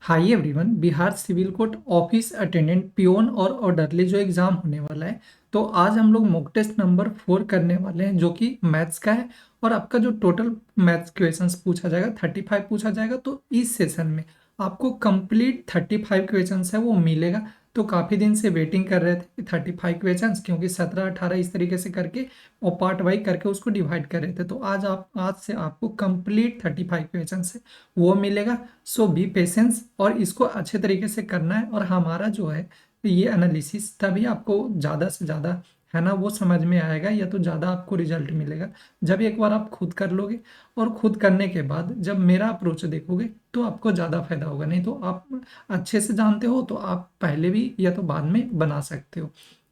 High everyone, Bihar civil court office attendant peon और orderly जो exam होने वाला है, तो आज हम लोग मॉक टेस्ट नंबर 4 करने वाले हैं जो कि मैथ्स का है। और आपका जो टोटल मैथ्स क्वेश्चंस पूछा जाएगा 35 पूछा जाएगा। तो इस सेशन में आपको कंप्लीट 35 क्वेश्चंस है वो मिलेगा। तो काफ़ी दिन से वेटिंग कर रहे थे कि 35 क्वेश्चंस, क्योंकि 17-18 इस तरीके से करके और पार्ट वाइज करके उसको डिवाइड कर रहे थे। तो आज से आपको कंप्लीट 35 क्वेश्चंस है वो मिलेगा। सो बी पेशेंस और इसको अच्छे तरीके से करना है। और हमारा जो है ये एनालिसिस तभी आपको ज़्यादा से ज़्यादा है ना वो समझ में आएगा, या तो ज़्यादा आपको रिजल्ट मिलेगा जब एक बार आप खुद कर लोगे। और खुद करने के बाद जब मेरा अप्रोच देखोगे तो आपको ज़्यादा फायदा होगा। नहीं तो आप अच्छे से जानते हो तो आप पहले भी या तो बाद में बना सकते हो।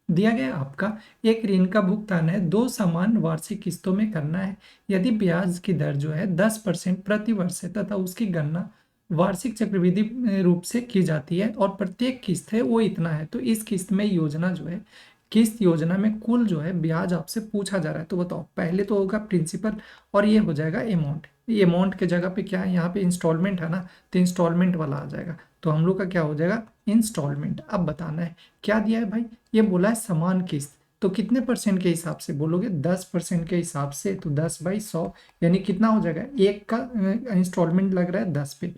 दिया गया आपका एक ऋण का भुगतान है 2 समान वार्षिक किस्तों में करना है। यदि ब्याज की दर जो है 10% प्रति वर्ष है तथा उसकी गणना वार्षिक चक्रवृद्धि रूप से की जाती है और प्रत्येक किस्त है वो इतना है, तो इस किस्त में योजना जो है किस्त योजना में कुल जो है ब्याज आपसे पूछा जा रहा है। तो बताओ, पहले तो होगा प्रिंसिपल और ये हो जाएगा अमाउंट। ये अमाउंट के जगह पे क्या है, यहाँ पे इंस्टॉलमेंट है ना, तो इंस्टॉलमेंट वाला आ जाएगा। तो हम लोग का क्या हो जाएगा, इंस्टॉलमेंट। अब बताना है क्या दिया है भाई, ये बोला है समान किस्त। तो कितने परसेंट के हिसाब से बोलोगे, 10% के हिसाब से। तो 10/100 यानी कितना हो जाएगा, एक का इंस्टॉलमेंट लग रहा है 10 पे।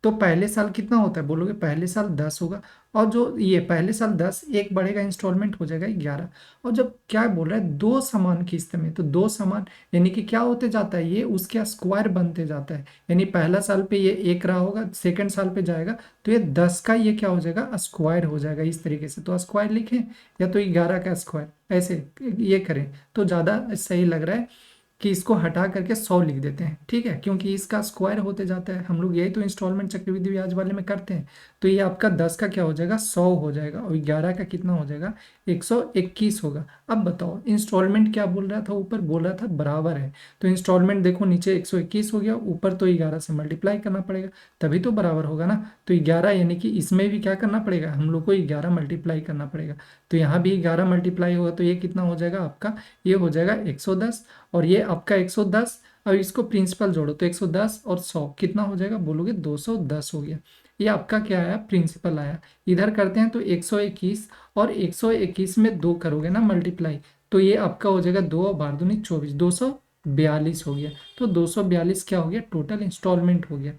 तो पहले साल कितना होता है बोलोगे, पहले साल 10 होगा। और जो ये पहले साल 10, एक बढ़ेगा इंस्टॉलमेंट हो जाएगा 11। और जब क्या बोल रहा है 2 समान किस्त में, तो 2 समान यानी कि क्या होते जाता है, ये उसके स्क्वायर बनते जाता है। यानी पहला साल पे ये एक रहा होगा, सेकंड साल पे जाएगा तो ये 10 का ये क्या हो जाएगा, स्क्वायर हो जाएगा इस तरीके से। तो स्क्वायर लिखें या तो 11 का स्क्वायर, ऐसे ये करें तो ज़्यादा सही लग रहा है कि इसको हटा करके 100 लिख देते हैं। ठीक है, क्योंकि इसका स्क्वायर होते जाता है, हम लोग यही तो इंस्टॉलमेंट चक्रवृद्धि ब्याज वाले में करते हैं। तो ये आपका 10 का क्या हो जाएगा, 100 हो जाएगा, और 11 का कितना हो जाएगा, 121 होगा। अब बताओ इंस्टॉलमेंट क्या बोल रहा था, ऊपर बोल रहा था बराबर है। तो इंस्टॉलमेंट देखो नीचे 121 हो गया, ऊपर तो 11 से मल्टीप्लाई करना पड़ेगा तभी तो बराबर होगा ना। तो 11 यानी कि इसमें भी क्या करना पड़ेगा, हम लोग को 11 मल्टीप्लाई करना पड़ेगा। तो यहाँ भी 11 मल्टीप्लाई होगा तो ये कितना हो जाएगा आपका, ये हो जाएगा 110। और ये आपका 110, और इसको प्रिंसिपल जोड़ो तो 110 और 100 कितना हो जाएगा बोलोगे, 210 हो गया। ये आपका क्या आया, प्रिंसिपल आया। इधर करते हैं तो 121 और 121 में 2 करोगे ना मल्टीप्लाई, तो ये आपका हो जाएगा 2 और 12 दूनी 24, 242 हो गया। तो 242 क्या हो गया, टोटल इंस्टॉलमेंट हो गया।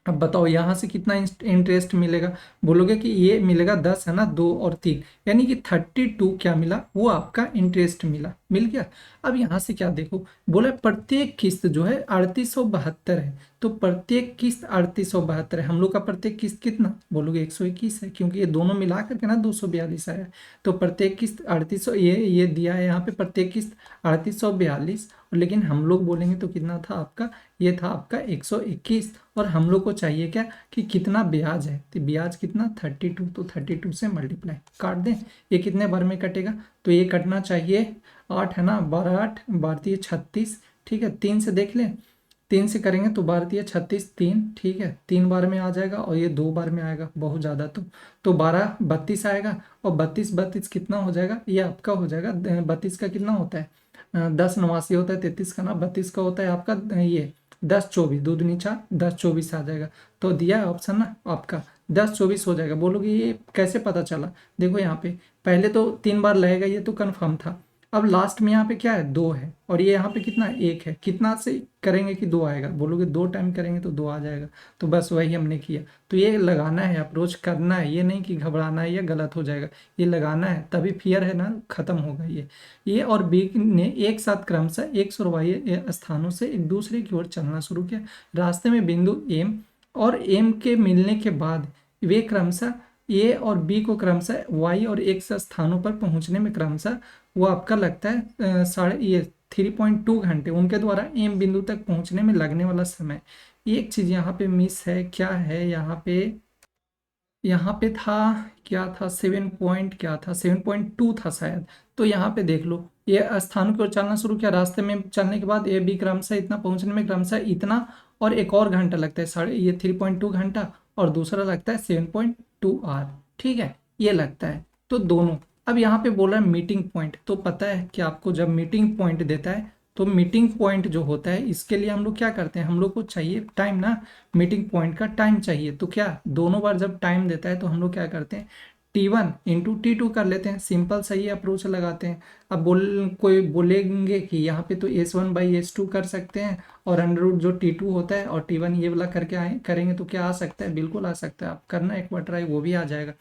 अब बताओ यहाँ से कितना इंटरेस्ट मिलेगा, बोलोगे कि ये मिलेगा 10 है ना, 2 और 3 यानी कि 32 क्या मिला, वो आपका इंटरेस्ट मिल गया। अब यहाँ से क्या देखो, बोला प्रत्येक किस्त जो है 3872 है। तो प्रत्येक किस्त 3872 है, हम लोग का प्रत्येक किस्त कितना बोलोगे, 121 है, क्योंकि ये दोनों मिला करके ना 242 आया है। तो प्रत्येक किस्त 3800, ये दिया है यहाँ पे प्रत्येक किस्त 3842। लेकिन हम लोग बोलेंगे तो कितना था आपका, ये था आपका 121। और हम लोग को चाहिए क्या कि कितना ब्याज है, तो ब्याज कितना 32, तो 32 से मल्टीप्लाई काट दें। ये कितने बार में कटेगा, तो ये कटना चाहिए 8 है ना, 12 8 12 36। ठीक है, 3 से देख लें, 3 से करेंगे तो 12 36 3। ठीक है, 3 बार में आ जाएगा और ये 2 बार में आएगा बहुत ज़्यादा। तो 12 32 आएगा, और 32 32 कितना हो जाएगा, ये आपका हो जाएगा 32 का कितना होता है, 10 89 होता है, 33 का ना 32 का होता है आपका ये 10 24, दो दूनी 4, 10 24 आ जाएगा। तो दिया है ऑप्शन ना आपका 10 24 हो जाएगा। बोलोगे ये कैसे पता चला, देखो यहाँ पे पहले तो 3 बार लगेगा, ये तो कन्फर्म था। अब लास्ट में यहाँ पे क्या है, 2 है, और ये यहाँ पे कितना 1 है, कितना से करेंगे कि 2 आएगा, बोलोगे 2 टाइम करेंगे तो 2 आ जाएगा। तो बस वही हमने किया। तो ये लगाना है, अप्रोच करना है, ये नहीं कि घबराना है या गलत हो जाएगा, ये लगाना है तभी फियर है ना खत्म होगा। ये और बी ने एक साथ क्रमशः एक सुरवाई स्थानों से एक दूसरे की ओर चलना शुरू किया। रास्ते में बिंदु एम और एम के मिलने के बाद वे क्रमशः ए और बी को क्रमशः वाई और एक्स स्थानों पर पहुंचने में क्रमशः वो आपका लगता है साढ़े ये 3.2 घंटे उनके द्वारा एम बिंदु तक पहुंचने में लगने वाला समय। एक चीज यहाँ पे मिस है, क्या है यहाँ पे था, क्या था 7 पॉइंट, क्या था 7.2 था शायद। तो यहाँ पे देख लो, ये स्थान की ओर चलना शुरू किया, रास्ते में चलने के बाद ए बी क्रमशः इतना पहुंचने में क्रमशः इतना, और एक और घंटा लगता है साढ़े ये 3.2 घंटा, और दूसरा लगता है 7.2 आवर। ठीक है, ये लगता है तो दोनों। अब यहाँ पे बोल रहा है मीटिंग पॉइंट, तो पता है कि आपको जब मीटिंग पॉइंट देता है तो मीटिंग पॉइंट जो होता है इसके लिए हम लोग क्या करते हैं, हम लोग को चाहिए टाइम ना, मीटिंग पॉइंट का टाइम चाहिए। तो क्या दोनों बार जब टाइम देता है तो हम लोग क्या करते हैं, T1 इंटू T2 कर लेते हैं, सिंपल सही अप्रोच लगाते हैं। अब कोई बोलेंगे कि यहाँ पे तो S1/S2 कर सकते हैं और अंडर रूट जो T2 होता है और T1 ये वाला करके करेंगे तो क्या आ सकता है, बिल्कुल आ सकता है। आप करना एक बार ट्राई, वो भी आ जाएगा।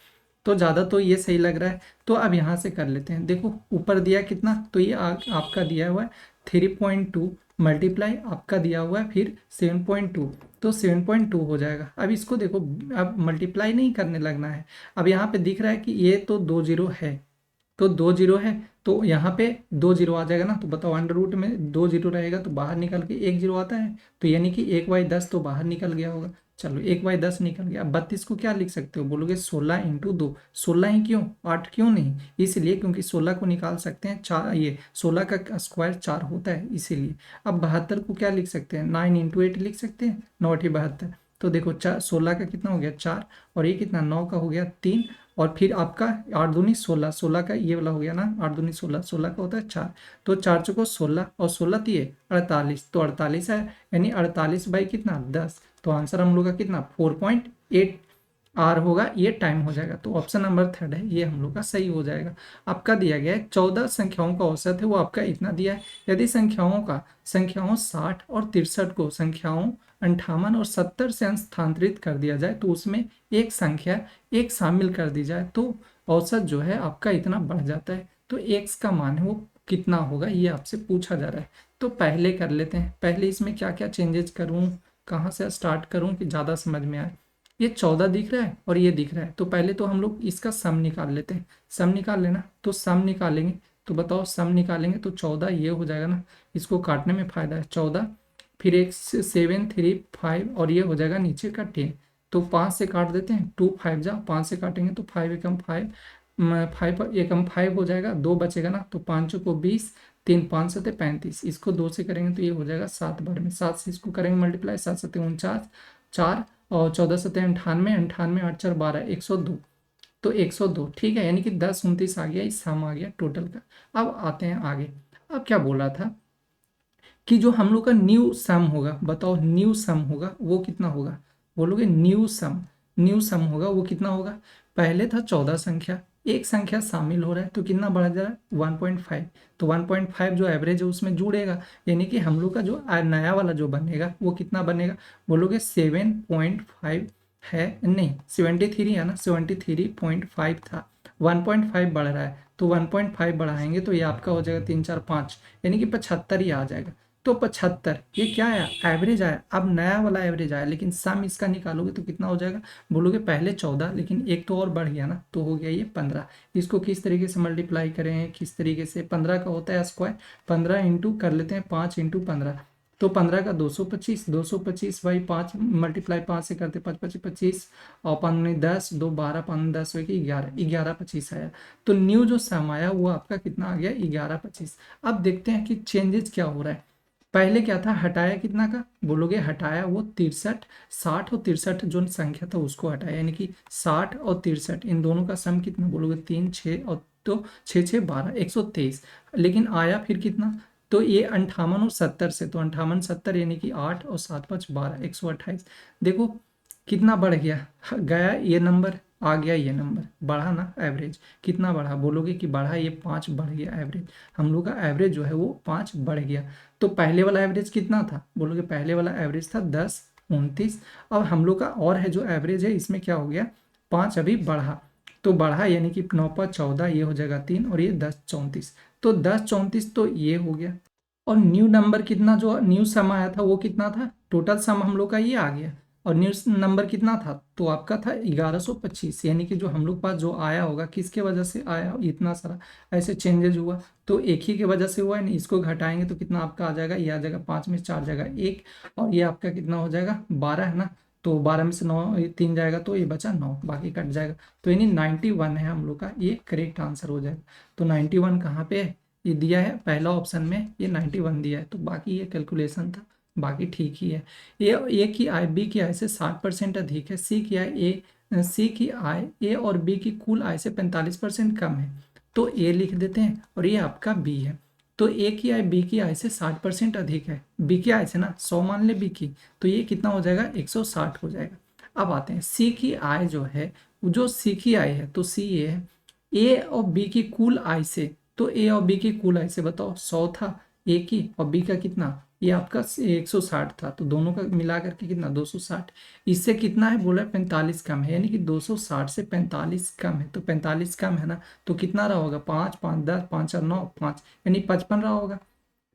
तो ज़्यादा तो ये सही लग रहा है। तो अब यहाँ से कर लेते हैं, देखो ऊपर दिया कितना, तो ये आपका दिया हुआ है 3.2 मल्टीप्लाई आपका दिया हुआ है फिर 7.2, तो 7.2 हो जाएगा। अब इसको देखो, अब मल्टीप्लाई नहीं करने लगना है। अब यहाँ पे दिख रहा है कि ये तो 2 जीरो है, तो 2 जीरो है, तो यहाँ पे 2 जीरो आ जाएगा ना। तो बताओ अंडर रूट में 2 जीरो रहेगा तो बाहर निकल के 1 जीरो आता है, तो यानी कि 1/10 तो बाहर निकल गया होगा। चलो 1/10 निकल गया। अब 32 को क्या लिख सकते हो, बोलोगे 16 इंटू 2। 16 ही क्यों, 8 क्यों नहीं, इसलिए क्योंकि 16 को निकाल सकते हैं चार, ये 16 का स्क्वायर 4 होता है इसीलिए। अब 72 को क्या लिख सकते हैं, 9 इंटू 8 लिख सकते हैं, 9×8 = 72। तो देखो 16 का कितना हो गया 4, और ये कितना 9 का हो गया 3, और फिर आपका 8 दूनी 16, 16 का ये वाला हो गया ना, 8 दूनी 16, 16 का होता है 4, तो 4 चौको 16 और 16 दिए 48, तो 48 है, यानी 48 बाई कितना 10। तो आंसर हम लोग का कितना 4.8 आर होगा, ये टाइम हो जाएगा। तो ऑप्शन नंबर 3 है, ये हम लोग का सही हो जाएगा। आपका दिया गया है 14 संख्याओं का औसत है, वो आपका इतना दिया है। यदि संख्याओं 60 और 63 को संख्याओं 58 और 70 से स्थानांतरित कर दिया जाए तो उसमें एक संख्या एक शामिल कर दी जाए तो औसत जो है आपका इतना बढ़ जाता है। तो एक्स का मान है वो कितना होगा, ये आपसे पूछा जा रहा है। तो पहले कर लेते हैं, पहले इसमें क्या क्या चेंजेस करूं, कहाँ से स्टार्ट करूं कि ज़्यादा समझ में आए। ये 14 दिख रहा है और ये दिख रहा है, तो पहले तो हम लोग इसका सम निकाल लेते हैं। सम निकाल लेना, तो सम निकालेंगे, तो बताओ सम निकालेंगे तो 14 ये हो जाएगा ना, इसको काटने में फायदा है। 14 फिर एक 7 3 5 और ये हो जाएगा नीचे का 10, तो 5 से काट देते हैं, 2 5 जा 5 से काटेंगे तो 5 एकम 5, 5 एकम 5 हो जाएगा, 2 बचेगा ना, तो 5 को 20, 3 5 7 35, इसको 2 से करेंगे तो ये हो जाएगा 7 बार में, 7 से इसको करेंगे मल्टीप्लाई, 7 7 49, 4 और 14 7 98, 98 8 4 12, 102, तो 102 ठीक है, यानी कि 10 29 आ गया, इस सम आ गया टोटल का। अब आते हैं आगे। अब क्या बोला था कि जो हम लोग का न्यू सम होगा, बताओ न्यू सम होगा वो कितना होगा, बोलोगे न्यू सम होगा वो कितना होगा। पहले था 14 संख्या, एक संख्या शामिल हो रहा है तो कितना बढ़ जा रहा है 1.5, तो 1.5 जो एवरेज है उसमें जुड़ेगा, यानी कि हम लोग का जो नया वाला जो बनेगा वो कितना बनेगा, बोलोगे 7.5 है, नहीं 73 है ना, 73.5 था, 1.5 बढ़ रहा है तो 1.5 बढ़ाएंगे तो ये आपका हो जाएगा 3 4 5, यानी कि 75 ही आ जाएगा। तो 75 ये क्या आया, एवरेज आया। अब नया वाला एवरेज आया, लेकिन सम इसका निकालोगे तो कितना हो जाएगा, बोलोगे पहले 14 लेकिन एक तो और बढ़ गया ना, तो हो गया ये 15। इसको किस तरीके से मल्टीप्लाई करें, किस तरीके से, 15 का होता है स्क्वायर, 15 इंटू कर लेते हैं 5 इंटू 15, तो 15 का 225, 225 बाई 5 मल्टीप्लाई 5 से करते 5 25 25 और 5 10, 2 12 5 10 हो गई 11, 11 25 आया। तो न्यू जो सम आया वो आपका कितना आ गया 11 25। अब देखते हैं कि चेंजेस क्या हो रहा है। पहले क्या था, हटाया कितना का, बोलोगे हटाया वो 63, 60 और 63 जो संख्या था उसको हटाया, यानी कि 60 और 63 इन दोनों का सम कितना, बोलोगे 3 6 और तो 6 6 12, 123। लेकिन आया फिर कितना, तो ये 58 और 70 से, तो 58 70 यानी कि 8 और 7 5 12, 128। देखो कितना बढ़ गया, गया ये नंबर, आ गया ये नंबर, बढ़ा ना एवरेज, कितना बढ़ा, बोलोगे कि बढ़ा, ये 5 बढ़ गया एवरेज, हम लोग का एवरेज जो है वो 5 बढ़ गया। तो पहले वाला एवरेज कितना था, बोलोगे पहले वाला एवरेज था 10 29, अब हम लोग का और है जो एवरेज है इसमें क्या हो गया 5 अभी बढ़ा, तो बढ़ा यानी कि 9 पर 14 ये हो जाएगा 3 और ये 10 34, तो 10 34 तो ये हो गया। और न्यू नंबर कितना, जो न्यू सम आया था वो कितना था, टोटल सम हम लोग का ये आ गया, और न्यू नंबर कितना था, तो आपका था 1125, यानी कि जो हम लोग पास जो आया होगा किसके वजह से आया इतना सारा ऐसे चेंजेस हुआ, तो एक ही की वजह से हुआ है, इसको घटाएंगे तो कितना आपका आ जाएगा, ये आ जाएगा 5 में 4 जाएगा 1, और ये आपका कितना हो जाएगा 12 है ना, तो 12 में से 9 3 जाएगा तो ये बचा 9, बाकी कट जाएगा, तो यानी 91 है हम लोग का ये करेक्ट आंसर हो जाएगा। तो 91 कहाँ पे है, ये दिया है पहला ऑप्शन में, ये 91 दिया है, तो बाकी ये कैलकुलेशन था, बाकी ठीक ही है। ए की आय बी की आय से 60% अधिक है, सी की आय ए और बी की कुल आय से 45% कम है, तो ए लिख देते हैं और ये आपका बी है। तो ए की आय बी की आय से 60% अधिक है। बी की आय से ना 100 मान ले बी की, तो ये कितना हो जाएगा 160 हो जाएगा। अब आते हैं सी की आय जो है, जो सी की आय है तो सी ये है ए और बी की कुल आय से, तो ए और बी की कुल आय से बताओ 100 था ए की और बी का कितना, ये आपका 160 था, तो दोनों का मिला करके कितना 260। इससे कितना है बोला 45 कम है, यानी कि 260 से 45 कम है, तो 45 कम है ना, तो कितना रहा होगा 5 5 10 5 और 9 5, यानी 55 रहा होगा।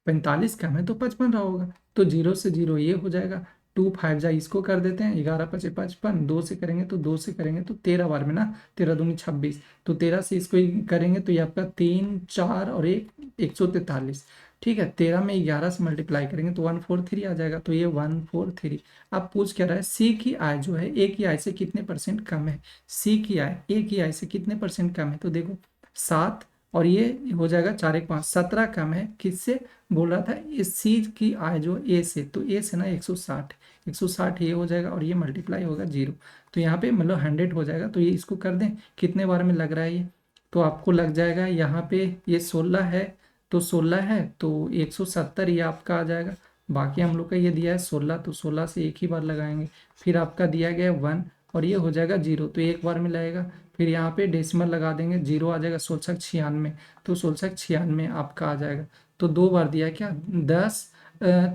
45 कम है तो 55 रहा होगा, तो जीरो से जीरो ये हो जाएगा। 2 5 जा इसको कर देते हैं, 11 5 55, 2 से करेंगे तो 2 से करेंगे तो 13 बार में ना, 13 दूनी 26, तो 13 से इसको ही करेंगे तो ये आपका 3 4 और 143। ठीक है, 13 में 11 से मल्टीप्लाई करेंगे तो 143 आ जाएगा, तो ये 143। अब पूछ क्या रहा है सी की आय जो है ए की आय से कितने परसेंट कम है। सी की आय ए की आय से कितने परसेंट कम है, तो देखो 7 और ये हो जाएगा 4 1 5, 17 कम है किससे, बोल रहा था इस सी की आय जो ए से, तो ए से ना 160, 160 ये हो जाएगा और ये मल्टीप्लाई होगा जीरो, तो यहाँ पे मतलब 100 हो जाएगा। तो ये इसको कर दें, कितने बार में लग रहा है ये, तो आपको लग जाएगा यहाँ पे ये 16 है, तो 16 है तो 170 ये आपका आ जाएगा। बाकी हम लोग का ये दिया है 16, तो 16 से एक ही बार लगाएंगे। फिर आपका दिया गया है 1 और ये हो जाएगा जीरो, तो एक बार में लगेगा। फिर यहाँ पे डेसिमल लगा देंगे, जीरो आ जाएगा 16 96, तो 16 96 आपका आ जाएगा। तो दो बार दिया है क्या 10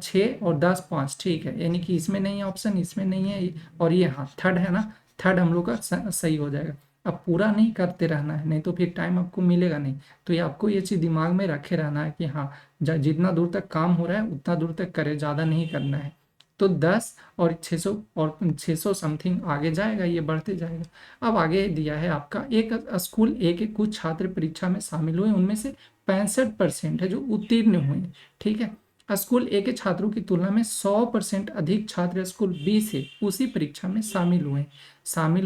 6 और 10 5, ठीक है, यानी कि इसमें नहीं है ऑप्शन, इसमें नहीं है, और ये हाँ थर्ड है ना, थर्ड हम लोग का सही हो जाएगा। अब पूरा नहीं करते रहना है, नहीं तो फिर टाइम आपको मिलेगा नहीं। तो ये आपको ये चीज़ दिमाग में रखे रहना है कि हाँ जितना दूर तक काम हो रहा है उतना दूर तक करे, ज़्यादा नहीं करना है। तो 10 और 600 और 600 समथिंग आगे जाएगा, ये बढ़ते जाएगा। अब आगे दिया है आपका एक स्कूल ए के कुछ छात्र परीक्षा में शामिल हुए, उनमें से 65% है जो उत्तीर्ण हुए। ठीक है, स्कूल ए के छात्रों की तुलना में 100% अधिक छात्र स्कूल बी से उसी परीक्षा में शामिल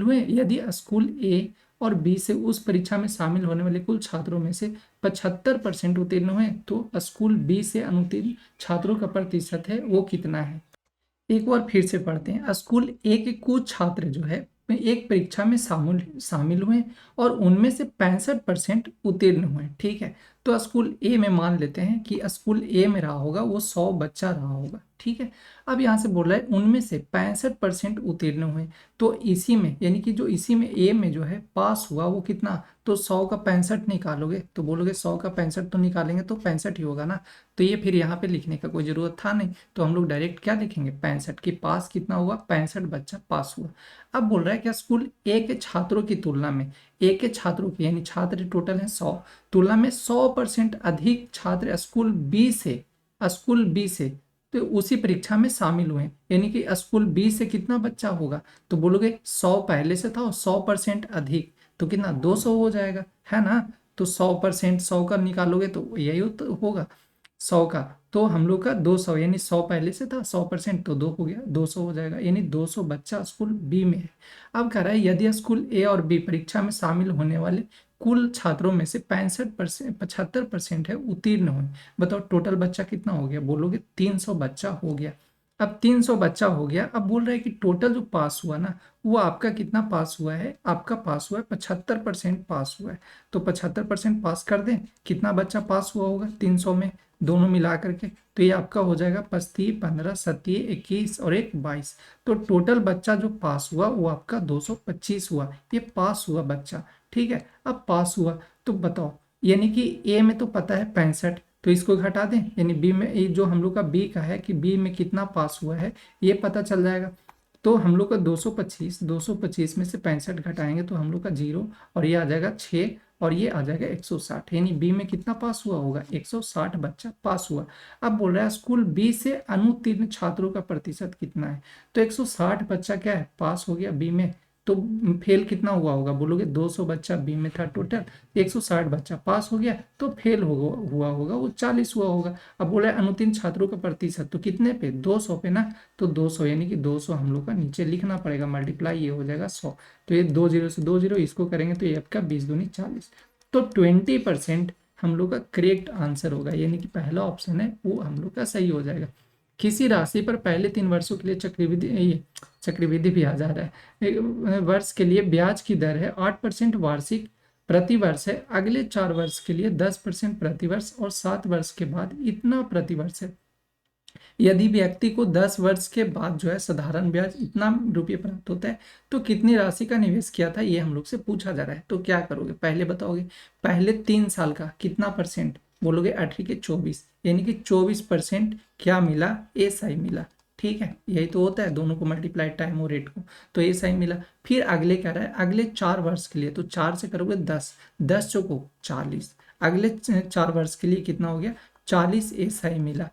हुए यदि स्कूल ए और बी से उस परीक्षा में शामिल होने वाले कुल छात्रों में से 75% उत्तीर्ण हुए, तो स्कूल बी से अनुत्तीर्ण छात्रों का प्रतिशत है वो कितना है। एक बार फिर से पढ़ते हैं, स्कूल ए के कुछ छात्र जो है एक परीक्षा में शामिल हुए और उनमें से 65% उत्तीर्ण हुए। ठीक है, तो स्कूल ए में मान लेते हैं कि स्कूल ए में रहा होगा वो 100 बच्चा रहा होगा। ठीक है, अब यहाँ से बोल रहा है उनमें से 65% उत्तीर्ण हुए, तो इसी में यानी कि जो इसी में ए में जो है पास हुआ वो कितना, तो 100 का 65 निकालोगे तो बोलोगे 100 का 65 तो निकालेंगे तो 65 ही होगा ना, तो ये फिर यहाँ पे लिखने का कोई जरूरत था नहीं, तो हम लोग डायरेक्ट क्या लिखेंगे 65 की पास कितना हुआ 65 बच्चा पास हुआ। अब बोल रहा है कि स्कूल ए के छात्रों की तुलना में, ए के छात्रों की यानी छात्र टोटल है 100, तुलना में 100% अधिक छात्र स्कूल बी से तो उसी परीक्षा में शामिल हुए, यानी कि स्कूल बी से कितना बच्चा होगा, तो बोलोगे 100 पहले से था और 100% अधिक, तो कितना 200 हो जाएगा, है ना। तो 100% 100 का निकालोगे तो यही तो होगा 100 का, तो हम लोग का 200, यानी 100 पहले से था 100% तो 2 हो गया 200 हो जाएगा, यानी 200 बच्चा स्कूल बी में है। अब कह रहा है यदि स्कूल ए और बी परीक्षा में शामिल होने वाले कुल छात्रों में से 65% 75% है उत्तीर्ण हुए, बताओ टोटल बच्चा कितना हो गया, बोलोगे 300 बच्चा हो गया। अब 300 बच्चा हो गया, अब बोल रहा है कि टोटल जो पास हुआ ना वो आपका कितना पास हुआ है, आपका पास हुआ है 75% पास हुआ है, तो 75% पास कर दें, कितना बच्चा पास हुआ होगा 300 में दोनों मिला करके, तो ये आपका हो जाएगा 25 15 27 21 और 1 22, तो टोटल बच्चा जो पास हुआ वो आपका 225 हुआ, ये पास हुआ बच्चा। ठीक है, अब पास हुआ तो बताओ, यानी कि ए में तो पता है 65, तो इसको घटा दें, यानी बी में ये जो हम लोग का बी का है कि बी में कितना पास हुआ है ये पता चल जाएगा। तो हम लोग का 225 में से 65 घटाएंगे तो हम लोग का जीरो, और ये आ जाएगा 6 और ये आ जाएगा 160, यानी बी में कितना पास हुआ होगा 160 बच्चा पास हुआ। अब बोल रहा है स्कूल बी से अनुत्तीर्ण छात्रों का प्रतिशत कितना है, तो 160 बच्चा क्या है पास हो गया बी में, तो फेल कितना हुआ होगा, बोलोगे 200 बच्चा बी में था टोटल, 160 बच्चा पास हो गया, तो फेल हुआ होगा वो 40 हुआ होगा। अब बोला अनुत्तीर्ण छात्रों का प्रतिशत तो कितने पे 200 पे ना, तो 200 यानी कि 200 हम लोग का नीचे लिखना पड़ेगा, मल्टीप्लाई ये हो जाएगा 100, तो ये 2 जीरो से 2 जीरो इसको करेंगे तो ये आपका 20 दूनी 40, तो 20% हम लोग का करेक्ट आंसर होगा, यानी कि पहला ऑप्शन है वो हम लोग का सही हो जाएगा। किसी राशि पर पहले 3 वर्षों के लिए चक्रवृद्धि भी आ जा रहा है, एक वर्ष के लिए ब्याज की दर है 8% वार्षिक प्रति वर्ष है, अगले 4 वर्ष के लिए 10% प्रति वर्ष और 7 वर्ष के बाद इतना प्रति वर्ष है। यदि व्यक्ति को 10 वर्ष के बाद जो है साधारण ब्याज इतना रुपये प्राप्त होता है तो कितनी राशि का निवेश किया था, ये हम लोग से पूछा जा रहा है। तो क्या करोगे, पहले बताओगे, पहले 3 साल का कितना परसेंट, बोलोगे 18 के 24, यानी कि 24% क्या मिला, एसआई मिला। ठीक है, यही तो होता है, दोनों को मल्टीप्लाई टाइम और रेट को, तो एसआई मिला। फिर अगले क्या रहा है, अगले 4 वर्ष के लिए, तो 4 से करोगे 10, 10 चौको 40, अगले 4 वर्ष के लिए कितना हो गया, 40 एसआई मिला।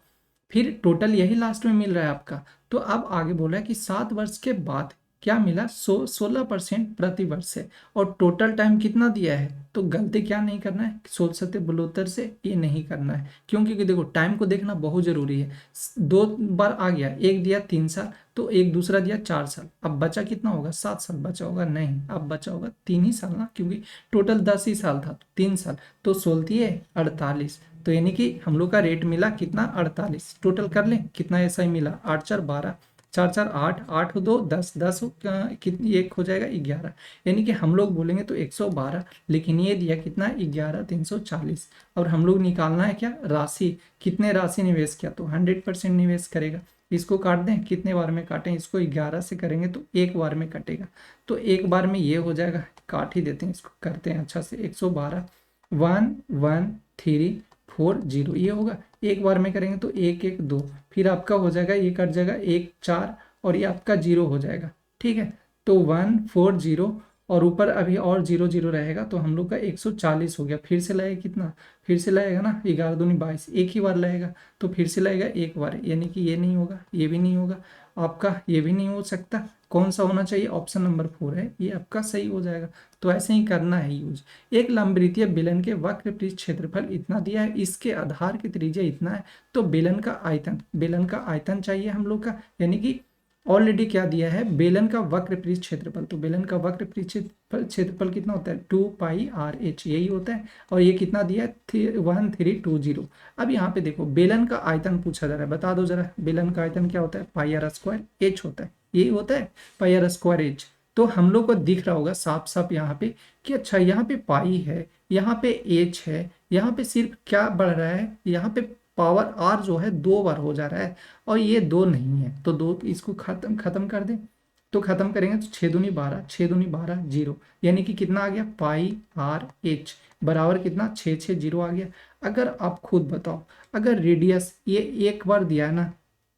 फिर टोटल यही लास्ट में मिल रहा है आपका। तो अब आगे बोल रहा है कि 7 वर्ष के बाद क्या मिला, 16% प्रति वर्ष है, और टोटल टाइम कितना दिया है। तो गलती क्या नहीं करना है, 16 से ये नहीं करना है, क्योंकि देखो टाइम को देखना बहुत जरूरी है। 2 बार आ गया, एक दिया 3 साल, तो एक दूसरा दिया 4 साल, अब बचा कितना होगा, 7 साल बचा होगा, नहीं अब बचा होगा 3 ही साल ना, क्योंकि टोटल 10 ही साल था, 3 साल, तो 16 48, तो यानी कि हम लोग का रेट मिला कितना, 48। टोटल कर लें कितना ऐसा ही मिला, 8 4 12, 4 4 8, 8 2 10, 10 कितनी, एक हो जाएगा 11, यानी कि हम लोग बोलेंगे तो 112, लेकिन ये दिया कितना, 11 340। और हम लोग निकालना है क्या, राशि, कितने राशि निवेश किया, तो 100% निवेश करेगा। इसको काट दें, कितने बार में काटें, इसको 11 से करेंगे तो एक बार में कटेगा, तो एक बार में ये हो जाएगा, काट ही देते हैं, इसको करते हैं अच्छा से, 112 1 1 3 4 0, ये होगा, एक बार में करेंगे तो 1 1 2, फिर आपका हो जाएगा, ये कट जाएगा 1 4, और ये आपका 0 हो जाएगा। ठीक है, तो 1 4 0, और ऊपर अभी और 0 0 रहेगा, तो हम लोग का 140 हो गया। फिर से लगेगा कितना, फिर से लगेगा ना, 11 दूनी 22, एक ही बार लगेगा, तो फिर से लगेगा एक बार, यानी कि ये नहीं होगा, ये भी नहीं होगा आपका, ये भी नहीं हो सकता। कौन सा होना चाहिए, ऑप्शन नंबर 4 है, ये आपका सही हो जाएगा। तो ऐसे ही करना है यूज। एक लंबवृत्तीय बेलन के वक्र पृष्ठ क्षेत्रफल इतना दिया है, इसके आधार की त्रिज्या इतना है, तो बेलन का आयतन, बेलन का आयतन चाहिए हम लोग का, यानी कि ऑलरेडी क्या दिया है, बेलन का वक्र पृष्ठ क्षेत्रफल, तो बेलन का वक्र पृष्ठ क्षेत्रफल कितना होता है, 2πr/h, यही होता है, और ये कितना दिया है, 1320। अब यहाँ पे देखो बेलन का आयतन पूछा जा रहा है, बता दो जरा, बेलन का आयतन क्या होता है, πr² h होता है, यही होता है πr² h। तो हम लोग को दिख रहा होगा साफ साफ यहाँ पे कि अच्छा यहाँ पे पाई है, यहाँ पे एच है, यहाँ पे सिर्फ क्या बढ़ रहा है, यहाँ पे पावर आर जो है 2 बार हो जा रहा है, और ये 2 नहीं है, तो 2 इसको खत्म कर दें, तो खत्म करेंगे तो 6 दूनी 12, 6 दूनी 12 0, यानी कि कितना आ गया, πr/h बराबर कितना, 6 6 0 आ गया। अगर आप खुद बताओ, अगर रेडियस ये एक बार दिया है ना,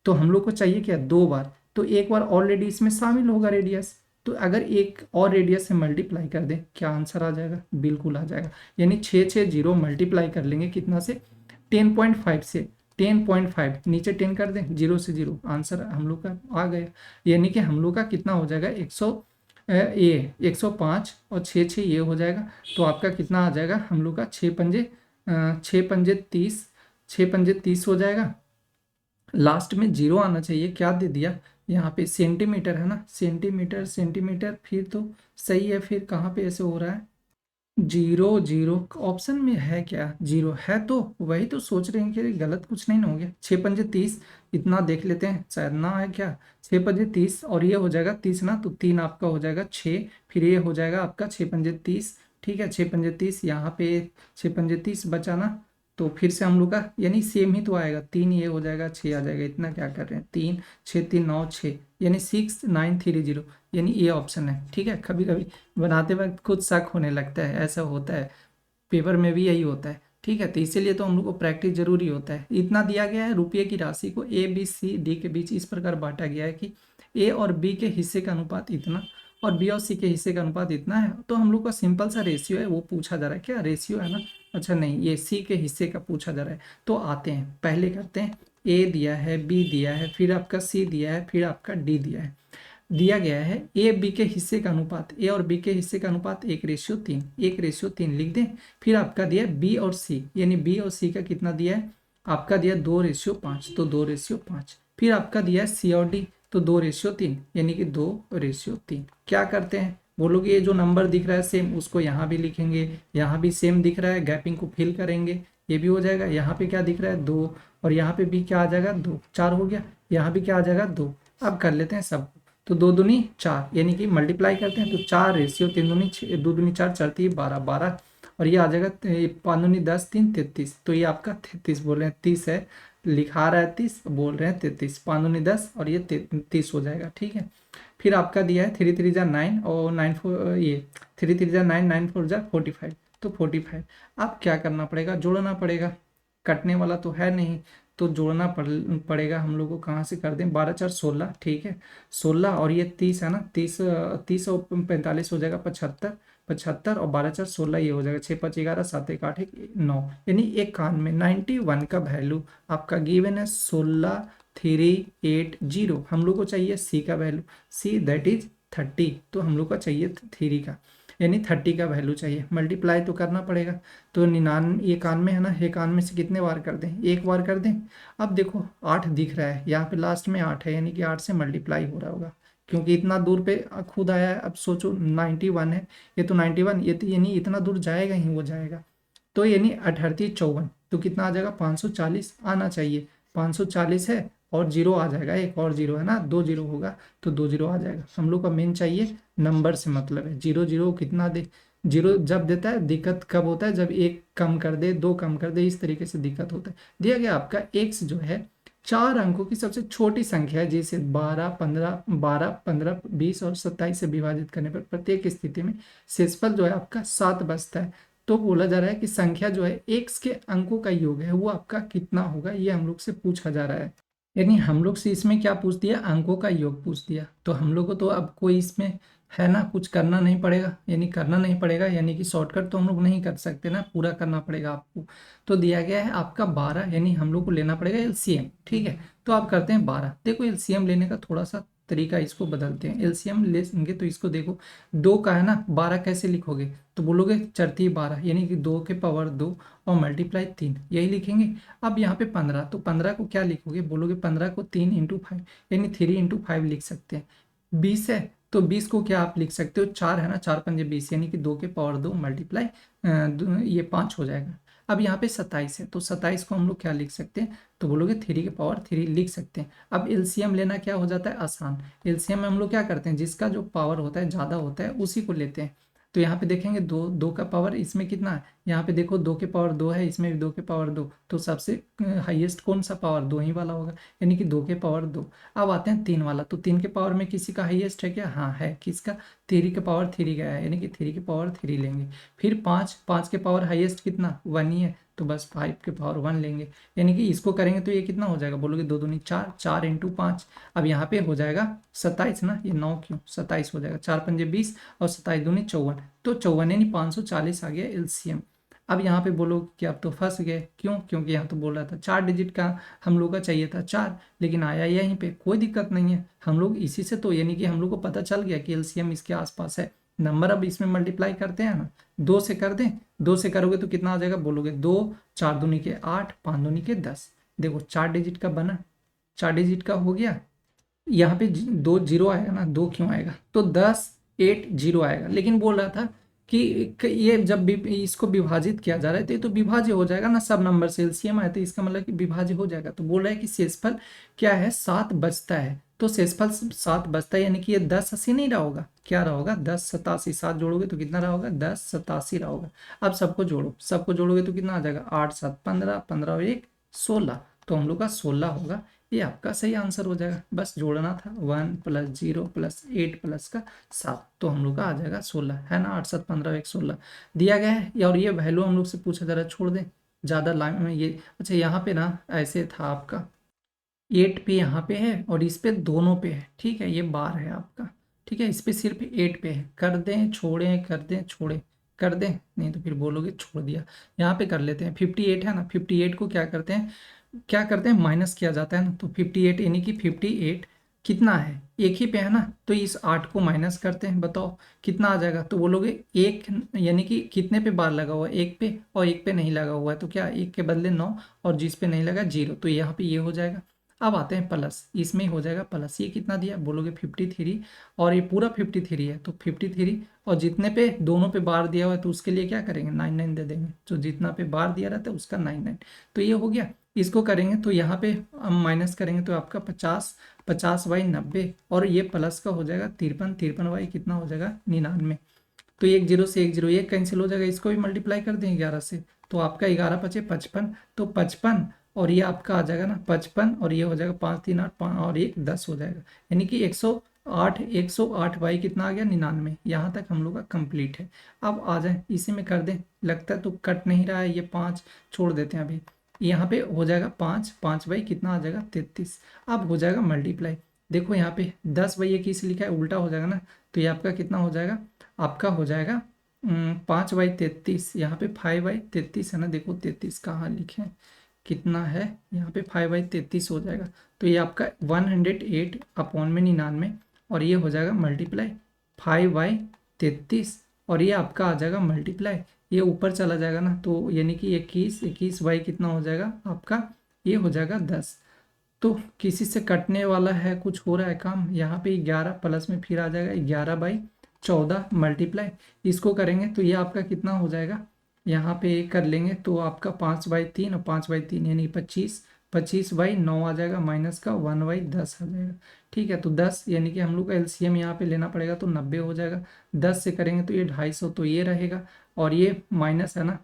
तो हम लोग को चाहिए क्या, 2 बार, तो एक बार ऑलरेडी इसमें शामिल होगा रेडियस, तो अगर एक और रेडियस से मल्टीप्लाई कर दें, क्या आंसर आ जाएगा, बिल्कुल आ जाएगा, यानी 6 6 0 मल्टीप्लाई कर लेंगे कितना से, 10.5 से, 10.5 नीचे 10 कर दें, 0 से 0, आंसर हम लोग का आ गया, यानी कि हम लोग का कितना हो जाएगा, 105, और 6 6 ये हो जाएगा, तो आपका कितना आ जाएगा, हम लोग का 6 पंजे 30, 6 पंजे 30 हो जाएगा। लास्ट में 0 आना चाहिए, क्या दे दिया यहाँ पे, सेंटीमीटर है ना, सेंटीमीटर सेंटीमीटर, फिर तो सही है, फिर कहाँ पे ऐसे हो रहा है, 0 0 ऑप्शन में है क्या, 0 है, तो वही तो सोच रहे हैं कि गलत कुछ नहीं ना हो गया। 6 पंजे 30, इतना देख लेते हैं, शायद ना है क्या, 6 पंजे 30, और ये हो जाएगा 30 ना, तो 3 आपका हो जाएगा 6, फिर ये हो जाएगा आपका 6 पंजे 30। ठीक है, 6 पंजे 30, यहाँ पे 6 पंजे 30 बचा ना, तो फिर से हम लोग का यानी सेम ही तो आएगा, 3 ये हो जाएगा, 6 आ जाएगा, इतना क्या कर रहे हैं, 3 6 3 9 6, यानी 6 9 3 0, यानी ये ऑप्शन है। ठीक है, कभी कभी बनाते वक्त खुद शक होने लगता है, ऐसा होता है, पेपर में भी यही होता है। ठीक है, तो इसीलिए तो हम लोग को प्रैक्टिस जरूरी होता है। इतना दिया गया है, रुपये की राशि को ए बी सी डी के बीच इस प्रकार बांटा गया है कि ए और बी के हिस्से का अनुपात इतना, और बी और सी के हिस्से का अनुपात इतना है। तो हम लोग का सिंपल सा रेशियो है, वो पूछा जा रहा है, क्या रेशियो है ना, अच्छा नहीं, ये सी के हिस्से का पूछा जा रहा है। तो आते हैं, पहले करते हैं, ए दिया है, बी दिया है, फिर आपका सी दिया है, फिर आपका डी दिया है। दिया गया है ए बी के हिस्से का अनुपात, ए और बी के हिस्से का अनुपात 1:3, 1:3 लिख दें। फिर आपका दिया बी और सी, यानी बी और सी का कितना दिया है, आपका दिया 2:5, तो 2:5। फिर आपका दिया है सी और डी, तो 2:3, यानी कि 2:3। क्या करते हैं, बोलोगे ये जो नंबर दिख रहा है सेम, उसको यहाँ भी लिखेंगे, यहाँ भी सेम दिख रहा है, गैपिंग को फिल करेंगे, ये भी हो जाएगा। यहाँ पे क्या दिख रहा है, 2, और यहाँ पे भी क्या आ जाएगा, 2, 4 हो गया। यहाँ भी क्या आ जाएगा, 2। अब कर लेते हैं सब, तो 2 दूनी 4, यानी कि मल्टीप्लाई करते हैं, तो 4:3, 3 दूनी 6, 2 दूनी 4, 4 3 12, 12 और ये आ जाएगा 5 दूनी 10, 3 33, तो ये आपका 33 बोल रहे हैं, 30 है, लिखा रहा है 30, बोल रहे हैं 33, 5 दूनी 10 और ये 30 हो जाएगा। ठीक है, फिर आपका दिया है 3 3 जा 9 और 9 4 ये 3 3 जा 9, 9 4 जा 45, तो 45 अब क्या करना पड़ेगा, जोड़ना पड़ेगा, कटने वाला तो है नहीं, तो जोड़ना पड़ेगा हम लोग को। कहाँ से कर दें, 12 4 16, ठीक है, 16 और ये 30 है ना, 30 30 और 45 हो जाएगा 75, 75 और 12 4 16 ये हो जाएगा 6 5 11 7 1 8 1 9, यानी एक कान में 91 का वैल्यू आपका गिवन है 16 3 8 0। हम लोग को चाहिए सी का वैल्यू, सी दैट इज 30, तो हम लोग का चाहिए 3 का, यानी 30 का वैल्यू चाहिए, मल्टीप्लाई तो करना पड़ेगा। तो 99 ये कान में है ना, ये कान में से कितने बार कर दें, एक बार कर दें। अब देखो 8 दिख रहा है यहाँ पे, लास्ट में 8 है, यानी कि 8 से मल्टीप्लाई हो रहा होगा, क्योंकि इतना दूर पे खुद आया है। अब सोचो 91 है, ये तो 91, ये तो यानी इतना दूर जाएगा ही वो जाएगा, तो यानी 38 54, तो कितना आ जाएगा 540 आना चाहिए, 540 है और जीरो आ जाएगा, एक और जीरो है ना, 2 जीरो होगा, तो 2 जीरो आ जाएगा। हम लोग का मेन चाहिए नंबर से मतलब है, जीरो जीरो कितना दे, जीरो जब देता है दिक्कत कब होता है, जब एक कम कर दे, दो कम कर दे, इस तरीके से दिक्कत होता है। दिया गया आपका एक्स जो है 4 अंकों की सबसे छोटी संख्या है, जिसे 12 15 20 और 27 से विभाजित करने पर प्रत्येक स्थिति में शेषफल जो है आपका 7 बचता है। तो बोला जा रहा है कि संख्या जो है एक्स के अंकों का योग है वो आपका कितना होगा, ये हम लोग से पूछा जा रहा है। यानी हम लोग से इसमें क्या पूछ दिया, अंकों का योग पूछ दिया, तो हम लोग को तो अब कोई इसमें है ना कुछ करना नहीं पड़ेगा, यानी करना नहीं पड़ेगा, यानी कि शॉर्टकट तो हम लोग नहीं कर सकते ना, पूरा करना पड़ेगा आपको। तो दिया गया है आपका 12, यानी हम लोग को लेना पड़ेगा एलसीएम। ठीक है, तो आप करते हैं 12। देखो एलसीएम लेने का थोड़ा सा तरीका, इसको बदलते हैं, एलसीएम लेंगे तो इसको देखो, 2 का है ना, 12 कैसे लिखोगे, तो बोलोगे चरती 12, यानी कि 2 के पावर 2 और मल्टीप्लाई 3, यही लिखेंगे। अब यहाँ पे 15, तो 15 को क्या लिखोगे, बोलोगे 15 को 3 × 5, यानी 3 × 5 लिख सकते हैं। 20 है, तो 20 को क्या आप लिख सकते हो, 4 है ना, 4 पंजे 20, यानी कि 2 के पावर 2 मल्टीप्लाई ये 5 हो जाएगा। अब यहाँ पे 27 है, तो 27 को हम लोग क्या लिख सकते हैं, तो बोलोगे 3 के पावर 3 लिख सकते हैं। अब एलसीएम लेना क्या हो जाता है, आसान। एलसीएम में हम लोग क्या करते हैं, जिसका जो पावर होता है ज़्यादा होता है उसी को लेते हैं। तो यहाँ पे देखेंगे 2, 2 का पावर इसमें कितना है, यहाँ पे देखो 2 के पावर 2 है, इसमें भी 2 के पावर 2, तो सबसे हाईएस्ट कौन सा पावर, 2 ही वाला होगा, यानी कि 2 के पावर 2। अब आते हैं 3 वाला, तो 3 के पावर में किसी का हाईएस्ट है क्या, हाँ है, किसका, 3 के पावर 3 का है, यानी कि 3 के पावर 3 लेंगे। फिर 5, 5 के पावर हाईएस्ट कितना, 1 ही है, तो बस 5 के पावर 1 लेंगे, यानी कि इसको करेंगे तो ये कितना हो जाएगा, बोलोगे 2 दूनी 4, 4 × 5। अब यहाँ पे हो जाएगा 27 ना, ये 9 क्यों, 27 हो जाएगा, 4 पंजे 20 और 27 दूनी 54, तो 54 यानी 540 आ गया एलसीएम। अब यहाँ पे बोलो कि अब तो फंस गए, क्यों, क्योंकि यहाँ तो बोल रहा था 4 डिजिट का हम लोग का चाहिए था 4, लेकिन आया यहीं पे, कोई दिक्कत नहीं है, हम लोग इसी से तो, यानी कि हम लोग को पता चल गया कि एलसीएम इसके आसपास है। नंबर अब इसमें मल्टीप्लाई करते हैं ना, 2 से कर दें, 2 से करोगे तो कितना आ जाएगा, बोलोगे 2, 4 दूनी के 8, 5 दूनी के 10, देखो 4 डिजिट का बना, 4 डिजिट का हो गया। यहाँ पे 2 जीरो आएगा ना, 2 क्यों आएगा, तो 10 8 0 आएगा, लेकिन बोल रहा था कि ये जब भी इसको विभाजित किया जा रहा है तो ये तो विभाज्य हो जाएगा ना, सब नंबर से एलसीएम आया तो इसका मतलब कि विभाज्य हो जाएगा। तो बोल रहा है कि शेषफल क्या है, 7 बचता है, तो शेषफल 7 बचता है, यानी कि ये 10 80 नहीं रहा होगा, क्या रहा होगा, 10 87, 7 जोड़ोगे तो कितना रहा होगा, 10 87 रहा होगा। अब सबको जोड़ो, सबको जोड़ोगे तो कितना आ जाएगा, 8 7 15, 15 और 1 16, तो हम लोग का 16 होगा, ये आपका सही आंसर हो जाएगा। बस जोड़ना था 1 + 0 + 8 + का 7, तो हम लोग का आ जाएगा 16, है ना, 8 7 15 1 16 दिया गया है। और ये वैल्यू हम लोग से पूछा जा रहा है, छोड़ दें ज़्यादा लाइन में ये, अच्छा यहाँ पे ना ऐसे था आपका 8 पे यहाँ पे है और इस पे दोनों पे है, ठीक है, ये बार है आपका, ठीक है, इस पे सिर्फ 8 पे है, कर दें छोड़ें, कर दें छोड़ें, कर दें, नहीं तो फिर बोलोगे छोड़ दिया। यहाँ पे कर लेते हैं, 58 है ना, 58 को क्या करते हैं, क्या करते हैं, माइनस किया जाता है ना, तो 58 यानी कि 58 कितना है, एक ही पे है ना, तो इस 8 को माइनस करते हैं, बताओ कितना आ जाएगा, तो बोलोगे एक, यानी कि कितने पे बार लगा हुआ है, एक पे, और एक पे नहीं लगा हुआ है, तो क्या एक के बदले 9 और जिस पे नहीं लगा 0, तो यहाँ पे ये हो जाएगा। अब आते हैं प्लस, इसमें हो जाएगा प्लस, ये कितना दिया, बोलोगे 53, और ये पूरा 53 है, तो 53 और जितने पे दोनों पे बार दिया हुआ है तो उसके लिए क्या करेंगे, 99 दे देंगे, तो जितना पे बार दिया रहता है उसका 99, तो ये हो गया। इसको करेंगे तो यहाँ पे हम माइनस करेंगे तो आपका 50, 50 बाई 90, और ये प्लस का हो जाएगा 53, 53 बाई कितना हो जाएगा 99, तो एक जीरो से एक जीरो एक कैंसिल हो जाएगा, इसको भी मल्टीप्लाई कर दें 11 से, तो आपका 11 पचे 55, तो 55 और ये आपका आ जाएगा ना 55 और ये हो जाएगा 5 3 8 5 और ये 10 हो जाएगा, यानी कि 108, 108 बाई कितना आ गया 99। यहाँ तक हम लोग का कंप्लीट है। अब आ जाए इसी में कर दें, लगता है तो कट नहीं रहा है, ये 5 छोड़ देते हैं अभी। यहाँ पे हो जाएगा 5, 5 बाई कितना आ जाएगा 33। अब हो जाएगा मल्टीप्लाई, देखो यहाँ पे 10 बाई 21 लिखा है, उल्टा हो जाएगा ना, तो ये आपका कितना हो जाएगा, आपका हो जाएगा 5/33, यहाँ पे 5/33 है ना, देखो 33 कहाँ लिखे हैं, कितना है यहाँ पे 5/33 हो जाएगा। तो ये आपका 108 अपॉन में 99 और ये हो जाएगा मल्टीप्लाई 5/33 और ये आपका आ जाएगा मल्टीप्लाई, ये ऊपर चला जाएगा ना, तो यानी कि 21 बाई कितना हो जाएगा आपका, ये हो जाएगा 10। तो किसी से कटने वाला है, कुछ हो रहा है काम, यहाँ पे 11 प्लस में फिर आ जाएगा 11/14 मल्टीप्लाई, इसको करेंगे तो ये आपका कितना हो जाएगा, यहाँ पे कर लेंगे तो आपका 5/3 और 5/3 यानी 25, 25/9 आ जाएगा, माइनस का 1/10 आ जाएगा। ठीक है, तो 10 यानी कि हम लोग का एलसीएम यहाँ पे लेना पड़ेगा, तो 90 हो जाएगा। 10 से करेंगे तो ये 250, तो ये रहेगा और ये माइनस है ना,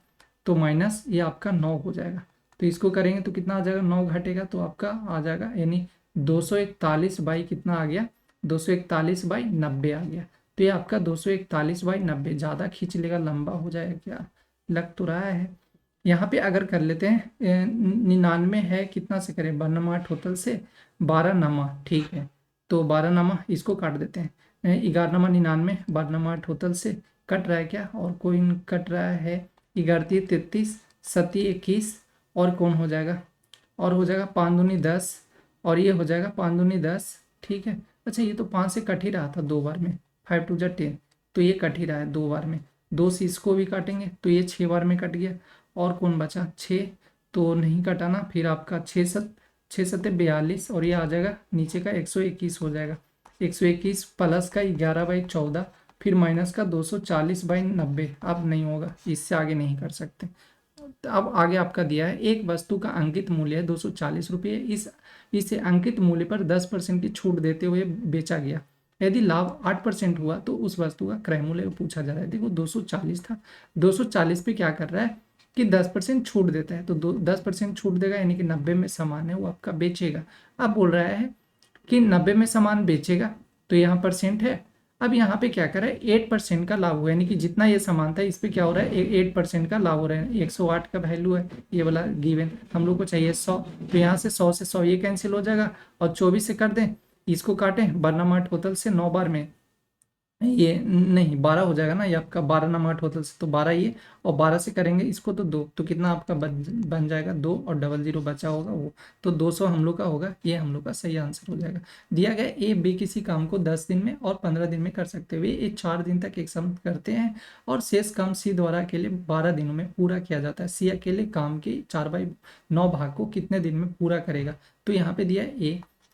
तो माइनस ये आपका 9 हो जाएगा। तो इसको करेंगे तो कितना आ जाएगा, 9 घटेगा तो आपका आ जाएगा, यानी 241 बाई कितना आ गया, 241/90 आ गया। तो ये आपका 241/90, ज़्यादा खींच लेगा, लंबा हो जाएगा, क्या लग तो रहा है। यहाँ पे अगर कर लेते हैं 99 है, कितना से करें, 12 टोटल से 12 ठीक है, तो 12 इसको काट देते हैं, 11 99, 12 टोटल से कट रहा है क्या, और कोई कट रहा है, 11 33, 7 21 और कौन हो जाएगा, और हो जाएगा 5 दूनी 10 और ये हो जाएगा 5 दूनी 10। ठीक है, अच्छा ये तो 5 से कट ही रहा था 2 बार में, 5 2 10, तो ये कट ही रहा है 2 बार में, 2 से इसको भी काटेंगे तो ये 6 बार में कट गया, और कौन बचा 6, तो नहीं कटाना, फिर आपका 6 7 42 और ये आ जाएगा नीचे का 121 हो जाएगा, 121 प्लस का 11/14 फिर माइनस का 240/90, अब नहीं होगा, इससे आगे नहीं कर सकते। तो अब आगे आपका दिया है, एक वस्तु का अंकित मूल्य है 240 रुपये, इसे अंकित मूल्य पर 10% की छूट देते हुए बेचा गया, यदि लाभ 8% हुआ तो उस वस्तु का क्रय मूल्य पूछा जा रहा है। देखो 240 था, 240 पे क्या कर रहा है कि 10% छूट देता है, तो 10% छूट देगा, यानी कि 90 में सामान है वो आपका बेचेगा। अब बोल रहा है कि 90 में सामान बेचेगा, तो यहाँ परसेंट है, अब यहाँ पे क्या कर रहा है 8% का लाभ हुआ, यानी कि जितना ये सामान था इस पे क्या हो रहा है 8% का लाभ हो रहा है। 108 का वैल्यू है ये वाला गिवन, हम लोग को चाहिए 100, तो यहाँ से 100 से 100 ये कैंसिल हो जाएगा और 24 से कर दें, इसको काटें 12 टोटल से 9 बार में, ये नहीं 12 हो जाएगा ना, ये आपका 12 टोटल से, तो 12 ये और 12 से करेंगे इसको तो 2, तो कितना आपका बन जाएगा 2 और 00 बचा होगा वो, तो 200 हम लोग का होगा, ये हम लोग का सही आंसर हो जाएगा। दिया गया ए बी किसी काम को 10 दिन में और 15 दिन में कर सकते हुए ये 4 दिन तक एक साथ करते हैं और शेष काम सी द्वारा अकेले 12 दिनों में पूरा किया जाता है। सी अकेले काम के 4/9 भाग को कितने दिन में पूरा करेगा, तो यहाँ पे दिया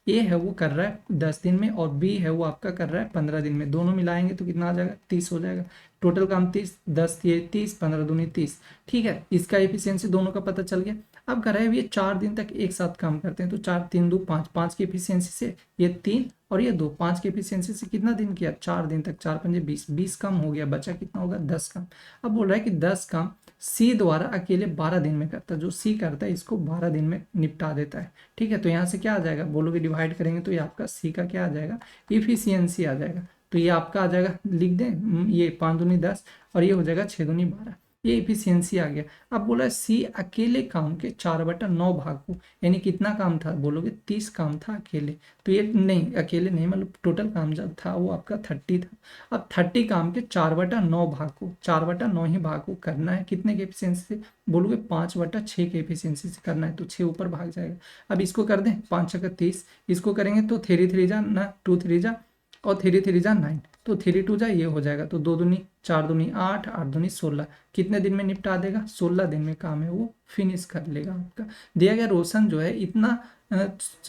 ए है वो कर रहा है 10 दिन में और बी है वो आपका कर रहा है 15 दिन में, दोनों मिलाएंगे तो कितना आ जाएगा 30 हो जाएगा। टोटल काम 30, 10 ये 30, 15 दूनी 30। ठीक है, इसका एफिशिएंसी दोनों का पता चल गया। अब कर रहे हैं ये 4 दिन तक एक साथ काम करते हैं, तो 4 3 2 5, 5 की एफिशिएंसी से ये 3 और ये 2, 5 की एफिशिएंसी से कितना दिन किया 4 दिन तक, 4 पंजे 20, 20 काम हो गया, बचा कितना होगा 10 काम। अब बोल रहा है कि 10 काम सी द्वारा अकेले 12 दिन में करता है, जो सी करता है इसको 12 दिन में निपटा देता है। ठीक है, तो यहाँ से क्या आ जाएगा, बोलोगे डिवाइड करेंगे तो ये आपका सी का क्या आ जाएगा इफिशियंसी आ जाएगा, तो ये आपका आ जाएगा, लिख दें ये 5 दूनी 10 और ये हो जाएगा 6 दूनी 12, ये इफिशियंसी आ गया। अब बोला सी अकेले काम के 4/9 भाग को, यानी कितना काम था बोलोगे 30 काम था अकेले, तो ये नहीं अकेले नहीं, मतलब टोटल काम जब था वो आपका 30 था। अब 30 काम के 4/9 भाग को, 4/9 ही भाग को करना है, कितने के एफिशिएंसी से बोलोगे 5/6 के एफिशिएंसी से करना है, तो 6 ऊपर भाग जाएगा। अब इसको कर दें 5 छक्का 30, इसको करेंगे तो 3 3 जा ना 2 3 जा और 3 3 जा 9, तो 3 2 जा ये हो जाएगा, तो 2 दूनी 4 दूनी 8, 8 दूनी 16, कितने दिन में निपटा देगा 16 दिन में काम है वो फिनिश कर लेगा आपका। दिया गया रोशन जो है इतना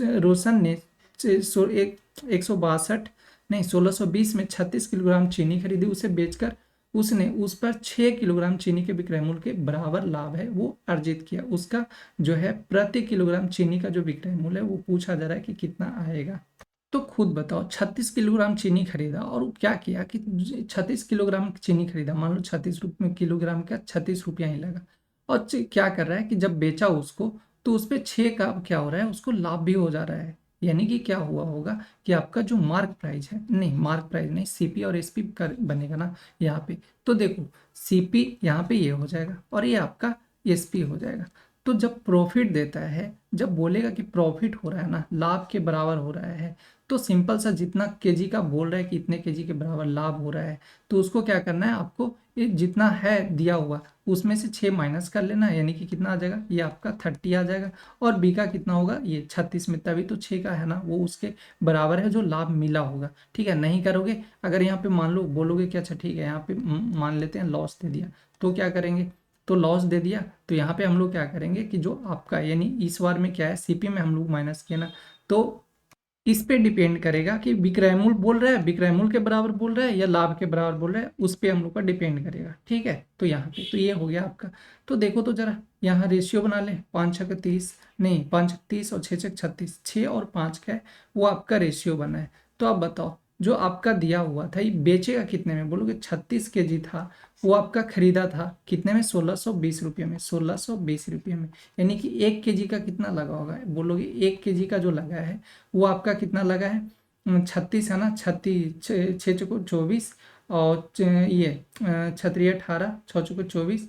रोशन ने 162 नहीं 1620 में 36 किलोग्राम चीनी खरीदी, उसे बेचकर उसने उस पर 6 किलोग्राम चीनी के विक्रय मूल्य के बराबर लाभ है वो अर्जित किया, उसका जो है प्रति किलोग्राम चीनी का जो विक्रय मूल्य है वो पूछा जा रहा है कि कितना आएगा। तो खुद बताओ, 36 किलोग्राम चीनी खरीदा और वो क्या किया कि 36 किलोग्राम चीनी खरीदा, मान लो 36 किलोग्राम का 36 रुपया ही लगा। और क्या कर रहा है कि जब बेचा उसको, तो उस पे 6 का क्या हो रहा है, उसको लाभ भी हो जा रहा है। यानी कि क्या हुआ होगा कि आपका जो मार्क प्राइस है, नहीं मार्क प्राइस नहीं, सीपी और एसपी कर बनेगा ना यहाँ पे। तो देखो, सीपी यहाँ पे ये हो जाएगा और ये आपका एसपी हो जाएगा। तो जब प्रॉफिट देता है, जब बोलेगा कि प्रॉफिट हो रहा है ना, लाभ के बराबर हो रहा है, तो सिंपल सा जितना केजी का बोल रहा है कि इतने केजी के बराबर लाभ हो रहा है, तो उसको क्या करना है आपको, ये जितना है दिया हुआ उसमें से 6 माइनस कर लेना है, यानी कि कितना आ जाएगा, ये आपका 30 आ जाएगा। और बी का कितना होगा, ये 36 में, तभी तो 6 का है ना, वो उसके बराबर है जो लाभ मिला होगा। ठीक है, नहीं करोगे अगर यहाँ पे मान लो बोलोगे कि अच्छा ठीक है यहाँ पे मान लेते हैं लॉस दे दिया, तो क्या करेंगे, तो लॉस दे दिया, तो यहाँ पे हम लोग क्या करेंगे कि जो आपका यानी इस बार में क्या है, सीपी में हम लोग माइनस किया ना, तो इस पे डिपेंड करेगा कि विक्रय मूल्य बोल रहा है, विक्रय मूल्य के बराबर बोल रहा है या लाभ के बराबर बोल रहा है, उस पे हम लोग का डिपेंड करेगा। ठीक है, तो यहाँ पे तो ये हो गया आपका। तो देखो तो जरा यहाँ रेशियो बना ले, 5 6 30, नहीं 5 30 और 6 6 36, 6 और 5 का है, वो आपका रेशियो बना है। तो आप बताओ, जो आपका दिया हुआ था ये बेचेगा कितने में, बोलोगे 36 केजी था, वो आपका खरीदा था कितने में, 1620 रुपये में, 1620 रुपये में। यानी कि 1 केजी का कितना लगा होगा, बोलोगे 1 केजी का जो लगा है वो आपका कितना लगा है, 36 है ना, 36, 6 6 चौको 24, और ये 6 3 18, 6 चौको 24,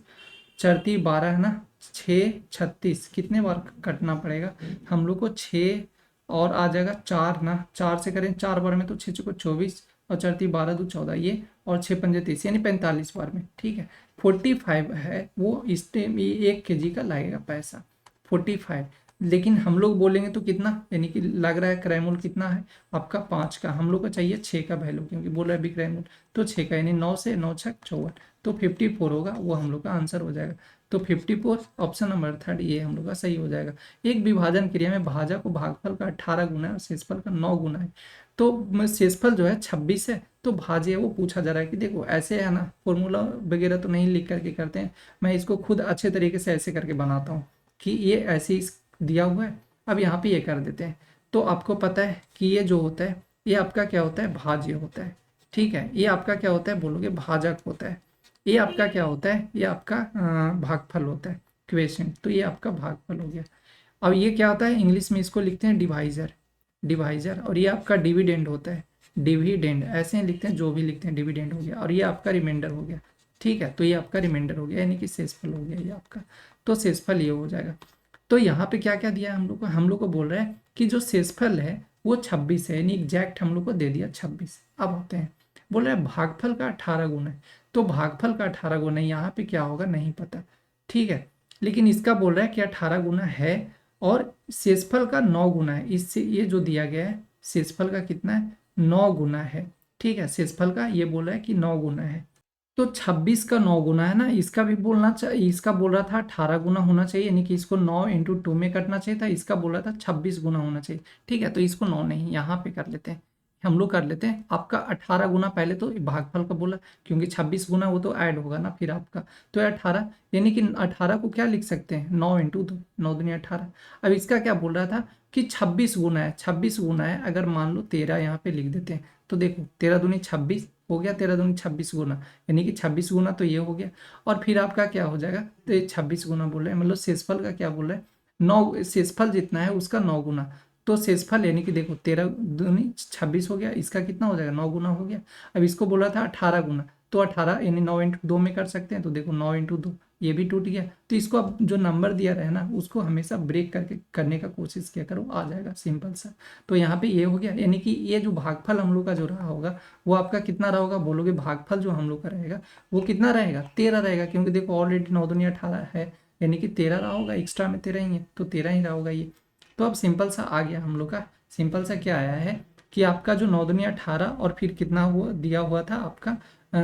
4 3 12 है ना, 6 36, कितने बार कटना पड़ेगा हम लोग को, 6 और आ जाएगा 4 ना, 4 से करें 4 बार में तो 6 चौको 24, और 4 3 12 2 14 ये, और 6 5 30, यानी 45 बार में। ठीक है, 45 है वो इस टाइम, ये 1 केजी का लगेगा पैसा, 45। लेकिन हम लोग बोलेंगे तो कितना, यानी कि लग रहा है क्रय मूल्य कितना है आपका, 5 का, हम लोग को चाहिए 6 का वैल्यू, क्योंकि बोल रहा है विक्रय मूल्य, तो 6 का, यानी 9 से 9 6 54, तो 54 होगा, वो हम लोग का आंसर हो जाएगा। तो 54 ऑप्शन नंबर थर्ड ये हम लोग का सही हो जाएगा। एक विभाजन क्रिया में भाजक को भागफल का 18 गुना है और शेषफल का 9 गुना है, तो शेषफल जो है 26 है, तो भाज्य वो पूछा जा रहा है कि देखो ऐसे है ना, फॉर्मूला वगैरह तो नहीं लिख करके करते हैं, मैं इसको खुद अच्छे तरीके से ऐसे करके बनाता हूँ कि ये ऐसे दिया हुआ है, अब यहाँ पे ये कर देते हैं। तो आपको पता है कि ये जो होता है ये आपका क्या होता है, भाज्य होता है। ठीक है, ये आपका क्या होता है, बोलोगे भाजक होता है। ये आपका क्या होता है, ये आपका भागफल होता है, क्वेश्चन, तो ये आपका भागफल हो गया। अब ये क्या होता है, इंग्लिश में इसको लिखते हैं डिवाइजर, डिवाइजर, और ये आपका डिविडेंड होता है, डिविडेंड ऐसे ही लिखते हैं, जो भी लिखते हैं डिविडेंड हो गया, और ये आपका रिमाइंडर हो गया। ठीक है, तो ये आपका रिमाइंडर हो गया, यानी कि शेषफल हो गया ये आपका, तो शेषफल ये हो जाएगा। तो यहाँ पे क्या क्या दिया है हम लोग को बोल रहा है कि जो शेषफल है वो 26 है, यानी एग्जैक्ट हम लोग को दे दिया 26। अब होते हैं, बोल रहा है भागफल का 18 गुना है, तो भागफल का 18 गुना यहाँ पे क्या होगा नहीं पता। ठीक है, लेकिन इसका बोल रहा है कि 18 गुना है, और शेषफल का 9 गुना है, इससे ये जो दिया गया है शेषफल का कितना है, 9 गुना है। ठीक है, शेषफल का ये बोल रहा है कि 9 गुना है, तो 26 का 9 गुना है ना, इसका भी बोलना चाहिए, इसका बोल रहा था 18 गुना होना चाहिए, यानी कि इसको 9 इंटू 2 में करना चाहिए था, इसका बोल रहा था 26 गुना होना चाहिए। ठीक है, तो इसको 9 नहीं, यहाँ पे कर लेते हैं, हम लोग कर लेते हैं आपका 18 गुना, पहले तो भागफल का बोला, क्योंकि 26 गुना वो तो ऐड होगा ना फिर आपका, तो 18, यानी कि 18 को क्या लिख सकते हैं, 9 इंटू 2, 9 दूनी 18। अब इसका क्या बोल रहा था कि 26 गुना है, 26 गुना है, अगर मान लो 13 यहाँ पे लिख देते हैं, तो देखो 13 दूनी 26 हो गया, 13 दूनी 26 गुना, यानी कि 26 गुना, तो ये हो गया। और फिर आपका क्या हो जाएगा, तो ये 26 गुना बोल रहे हैं, मतलब शेषफल का क्या बोल रहे हैं, 9, शेषफल जितना है उसका 9 गुना, तो शेषफल यानी कि देखो 13 दूनी 26 हो गया, इसका कितना हो जाएगा, 9 गुना हो गया। अब इसको बोला था 18 गुना, तो 18 यानी 9 इंटू 2 में कर सकते हैं, तो देखो 9 इंटू 2, ये भी टूट गया। तो इसको अब जो नंबर दिया रहे ना, उसको हमेशा ब्रेक करके करने का कोशिश किया करो, आ जाएगा सिंपल सा। तो यहाँ पे ये हो गया, यानी कि ये जो भागफल हम लोग का जो रहा होगा वो आपका कितना रहा होगा, बोलोगे भागफल जो हम लोग का रहेगा वो कितना रहेगा, 13 रहेगा, क्योंकि देखो ऑलरेडी 9 दूनी 18 है, यानी कि 13 रहा होगा, एक्स्ट्रा में 13 ही है, तो 13 ही रहा होगा ये। तो अब सिंपल सा आ गया हम लोग का, सिंपल सा क्या आया है कि आपका जो 9 दूनी 18 और फिर कितना हुआ दिया हुआ था आपका,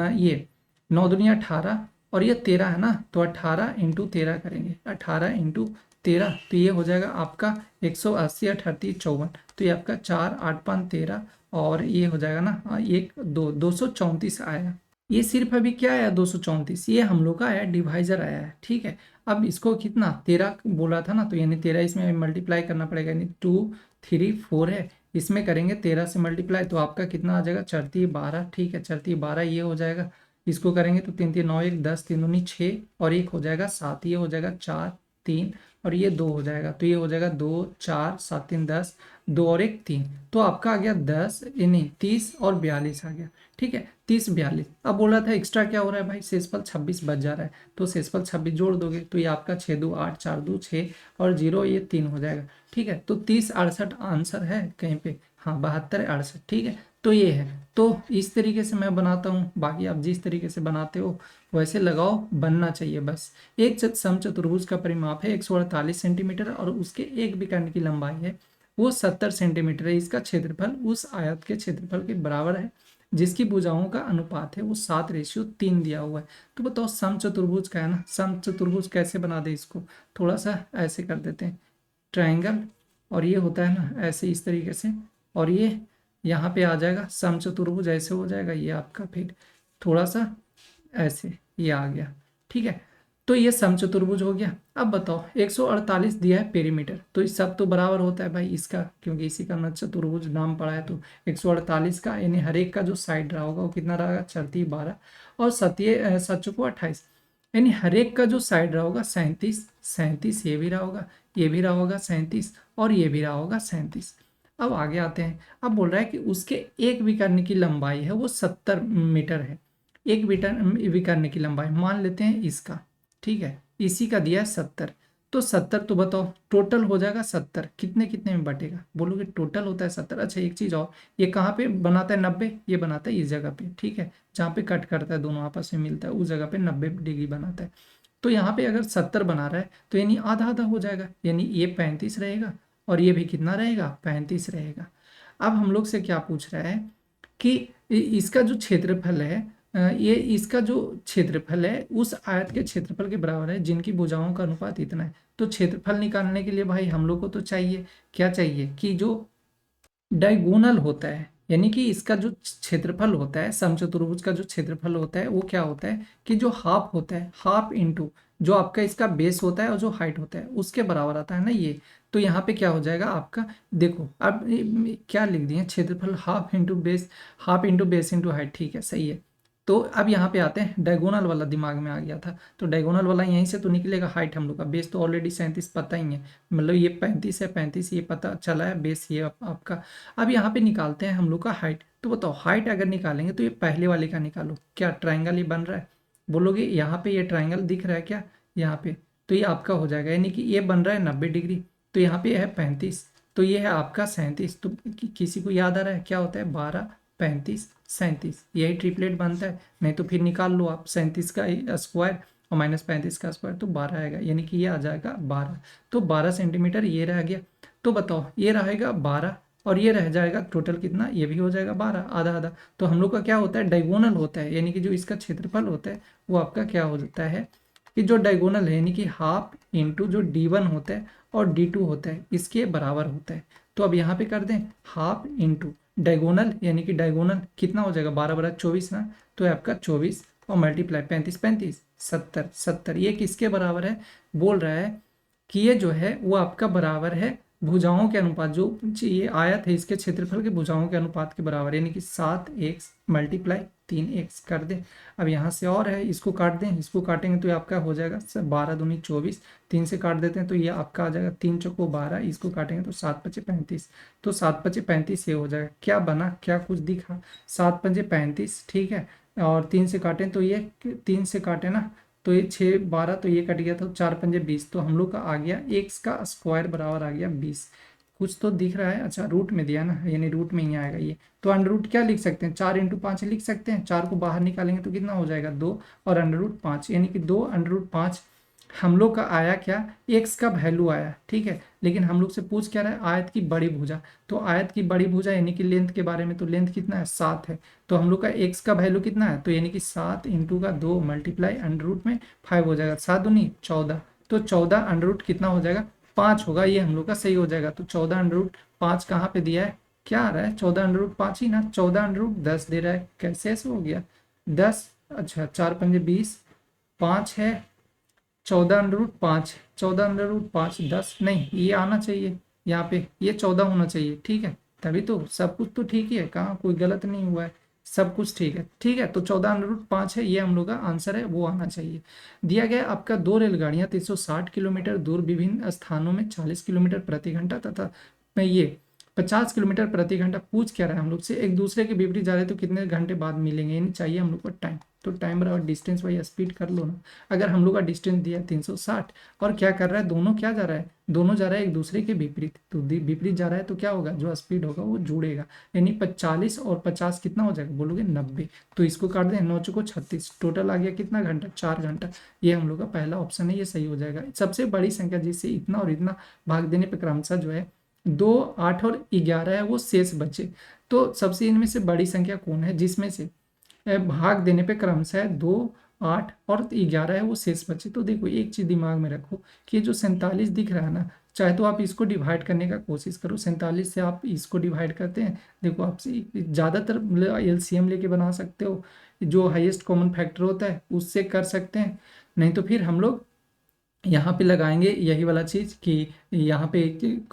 ये 9 दूनी 18 और ये 13 है ना, तो 18 इंटू 13 करेंगे, 18 इंटू 13, तो ये हो जाएगा आपका 180 38 54, तो ये आपका 4 8 5 13, और ये हो जाएगा ना, एक 234 आया। ये सिर्फ अभी क्या आया, 234, ये हम लोग का आया डिवाइजर आया है। ठीक है, अब इसको कितना 13 बोला था ना, तो यानी 13 इसमें मल्टीप्लाई करना पड़ेगा, यानी 2 3 4 है, इसमें करेंगे 13 से मल्टीप्लाई, तो आपका कितना आ जाएगा, 4×3 = 12। ठीक है, 4×3 = 12 ये हो जाएगा। इसको करेंगे तो 3×3 = 9, 10, 3×2 = 6 और एक हो जाएगा 7, ये हो जाएगा 4, 3 और ये 2 हो जाएगा, तो ये हो जाएगा 2, 4, 7×3 = 10, 2 और 1 3। तो आपका आ गया 10 नहीं 30 और 42 आ गया। ठीक है, 30 42। अब बोल रहा था एक्स्ट्रा क्या हो रहा है भाई, शेषफल 26 बच जा रहा है, तो शेषफल 26 जोड़ दोगे तो ये आपका 6×2 = 8, 4×2 = 6 और 0 ये 3 हो जाएगा। ठीक है, तो 30 68 आंसर है कहीं पे, हाँ 72 68। ठीक है, तो ये है। तो इस तरीके से मैं बनाता हूँ, बाकी आप जिस तरीके से बनाते हो वैसे लगाओ, बनना चाहिए बस। एक समचतुर्भुज का परिमाप है 148 सेंटीमीटर और उसके एक विकर्ण की लंबाई है वो 70 सेंटीमीटर है। इसका क्षेत्रफल उस आयत के क्षेत्रफल के बराबर है जिसकी भुजाओं का अनुपात है वो 7:3 दिया हुआ है। तो बताओ समचतुर्भुज का है ना, समचतुर्भुज कैसे बना दे इसको, थोड़ा सा ऐसे कर देते हैं, ट्रायंगल और ये होता है ना ऐसे इस तरीके से, और ये यहाँ पे आ जाएगा समचतुर्भुज ऐसे हो जाएगा, ये आपका फिर थोड़ा सा ऐसे ये आ गया। ठीक है, तो ये समचतुर्भुज हो गया। अब बताओ 148 दिया है पेरीमीटर, तो इस सब तो बराबर होता है भाई इसका, क्योंकि इसी का ना चतुर्भुज नाम पड़ा है। तो 148 का यानी हर एक का जो साइड रहा होगा वो कितना रहेगा, 4×3 = 12 और 7×7 = 28, यानी हर एक का जो साइड रहा होगा 37 37, ये भी रहा होगा, ये भी रहा होगा 37 और ये भी रहा होगा 37। अब आगे आते हैं, अब बोल रहा है कि उसके एक विकर्ण की लंबाई है वो 70 मीटर है। एक विकर्ण की लंबाई मान लेते हैं इसका, ठीक है, इसी का दिया है 70। तो 70 तो बताओ टोटल हो जाएगा 70, कितने कितने में बटेगा, बोलोगे टोटल होता है 70। अच्छा एक चीज और, ये कहाँ पे बनाता है 90, ये बनाता है इस जगह पे। ठीक है, जहाँ पे कट करता है दोनों आपस में मिलता है उस जगह पे 90 डिग्री बनाता है। तो यहाँ पे अगर 70 बना रहा है तो यानी आधा आधा हो जाएगा, यानी ये 35 रहेगा और ये भी कितना रहेगा, 35 रहेगा। अब हम लोग से क्या पूछ रहा है कि इसका जो क्षेत्रफल है, ये इसका जो क्षेत्रफल है उस आयत के क्षेत्रफल के बराबर है जिनकी भुजाओं का अनुपात इतना है। तो क्षेत्रफल निकालने के लिए भाई हम लोग को तो चाहिए, क्या चाहिए कि जो डायगोनल होता है, यानी कि इसका जो क्षेत्रफल होता है समचतुर्भुज का जो क्षेत्रफल होता है वो क्या होता है कि जो हाफ होता है, हाफ इंटू जो आपका इसका बेस होता है और जो हाइट होता है उसके बराबर आता है ना ये। तो यहाँ पे क्या हो जाएगा आपका, देखो अब क्या लिख दिए, क्षेत्रफल half into base, half into base into height. ठीक है, सही है। तो अब यहाँ पे आते हैं, डायगोनल वाला दिमाग में आ गया था, तो डायगोनल वाला यहीं से तो निकलेगा। हाइट हम लोग का, बेस तो ऑलरेडी 37 पता ही है, मतलब ये 35 है, 35 ये पता चला है, बेस ये आपका। अब यहाँ पे निकालते हैं हम लोग का हाइट। तो बताओ हाइट अगर निकालेंगे तो ये पहले वाले का निकालो, क्या ट्राइंगल ही बन रहा है, बोलोगे यहाँ पे ये ट्राइंगल दिख रहा है क्या यहाँ पे, तो ये आपका हो जाएगा, यानी कि ये बन रहा है 90 डिग्री, तो यहाँ पे है 35, तो ये है आपका 37। तो किसी को याद आ रहा है क्या होता है, 12 35 37, यही ट्रिपलेट बनता है। नहीं तो फिर निकाल लो आप 37 का स्क्वायर और -35 का स्क्वायर, तो 12 आएगा, यानी कि ये आ जाएगा 12। तो 12 सेंटीमीटर ये रह गया। तो बताओ ये रहेगा 12 और ये रह जाएगा टोटल कितना, ये भी हो जाएगा 12, आधा आधा। तो हम लोग का क्या होता है, डायगोनल होता है, यानी कि जो इसका क्षेत्रफल होता है वो आपका क्या हो जाता है कि जो डायगोनल है यानी कि हाफ इंटू जो D1 होता है और D2 होता है इसके बराबर होता है। तो अब यहाँ पे कर दें हाफ इंटू डायगोनल, यानी कि डायगोनल कितना हो जाएगा, 12 × 24 ना, तो आपका 24 और मल्टीप्लाई 35 35 70 70, ये किसके बराबर है, बोल रहा है कि ये जो है वो आपका बराबर है भुजाओं के अनुपात, जो ये आयत है इसके क्षेत्रफल के भुजाओं के अनुपात के बराबर, यानी कि 7x मल्टीप्लाई 3x कर दें। अब यहाँ से और है, इसको काट दें, इसको काटेंगे तो ये आपका हो जाएगा 12×2 = 24, 3 से काट देते हैं तो ये आपका आ जाएगा 3×4 = 12, इसको काटेंगे तो 7×5 = 35, तो 7×5 = 35 ये हो जाएगा। क्या बना, क्या कुछ दिखा, 7×5 = 35। ठीक है, और 3 से काटें तो ये 3 से काटे ना तो ये 6 12, तो ये कट गया, तो 4×5 = 20, तो हम लोग का आ गया x का स्क्वायर बराबर आ गया 20। कुछ तो दिख रहा है, अच्छा रूट में दिया ना, यानी रूट में ही आएगा ये। तो अंडर रूट क्या लिख सकते हैं, 4×5 लिख सकते हैं, 4 को बाहर निकालेंगे तो कितना हो जाएगा 2 और अंडर रूट 5, यानी कि 2 अंडर रूट 5। हम लोग का आया क्या, x का वैल्यू आया। ठीक है, लेकिन हम लोग से पूछ क्या रहा है, आयत की बड़ी भुजा। तो आयत की बड़ी भुजा यानी कि लेंथ के बारे में, तो लेंथ कितना है 7 है, तो हम लोग का x का वैल्यू कितना है, तो यानी कि 7 इंटू का 2 मल्टीप्लाई अंडर रूट में 5 हो जाएगा, 7×2 = 14, तो 14 अंडर रूट कितना हो जाएगा 5 होगा, ये हम लोग का सही हो जाएगा। तो 14 अंडर रूट 5 कहाँ पे दिया है, क्या आ रहा है 14 अंडर रूट 5 ही ना, 14 अंडर रूट 10 दे रहा है, कैसे ऐसे हो गया 10, अच्छा 4×5 = 20, 5 है, 14 अंडर रूट 5 10 नहीं, ये आना चाहिए यहाँ पे, ये 14 होना चाहिए। ठीक है, तभी तो सब कुछ तो ठीक ही है, कहाँ कोई गलत नहीं हुआ है, सब कुछ ठीक है। ठीक है, तो 14√5 है, ये हम लोग का आंसर है, वो आना चाहिए। दिया गया आपका दो रेलगाड़ियां 360 किलोमीटर दूर विभिन्न स्थानों में 40 किलोमीटर प्रति घंटा तथा में ये 50 किलोमीटर प्रति घंटा पूछ क्या रहा है हम लोग से, एक दूसरे के विपरीत जा रहे हैं तो कितने घंटे बाद मिलेंगे, यानी चाहिए हम लोग को टाइम। तो टाइम और डिस्टेंस वाई स्पीड कर लो ना। अगर हम लोग का डिस्टेंस दिया है 360 और क्या कर रहा है, दोनों क्या जा रहा है, दोनों जा रहा है एक दूसरे के विपरीत, तो विपरीत जा रहा है तो क्या होगा, जो स्पीड होगा वो जुड़ेगा, यानी 40 और 50 कितना हो जाएगा, बोलोगे 90। तो इसको काट दें, 9 चौको 36, टोटल आ गया कितना घंटा, 4 घंटा। ये हम लोग का पहला ऑप्शन है, ये सही हो जाएगा। सबसे बड़ी संख्या जिससे इतना और इतना भाग देने पर क्रमशः जो है 2, 8 और 11 है वो शेष बचे। तो सबसे इनमें से बड़ी संख्या कौन है जिसमें से भाग देने पे क्रमशः 2, 8 और 11 है वो शेष बचे। तो देखो एक चीज दिमाग में रखो कि ये जो 47 दिख रहा है ना, चाहे तो आप इसको डिवाइड करने का कोशिश करो, 47 से आप इसको डिवाइड करते हैं, देखो आप ज़्यादातर एलसीएम लेके बना सकते हो, जो हाईएस्ट कॉमन फैक्टर होता है उससे कर सकते हैं, नहीं तो फिर हम लोग यहाँ पे लगाएंगे यही वाला चीज कि यहाँ पे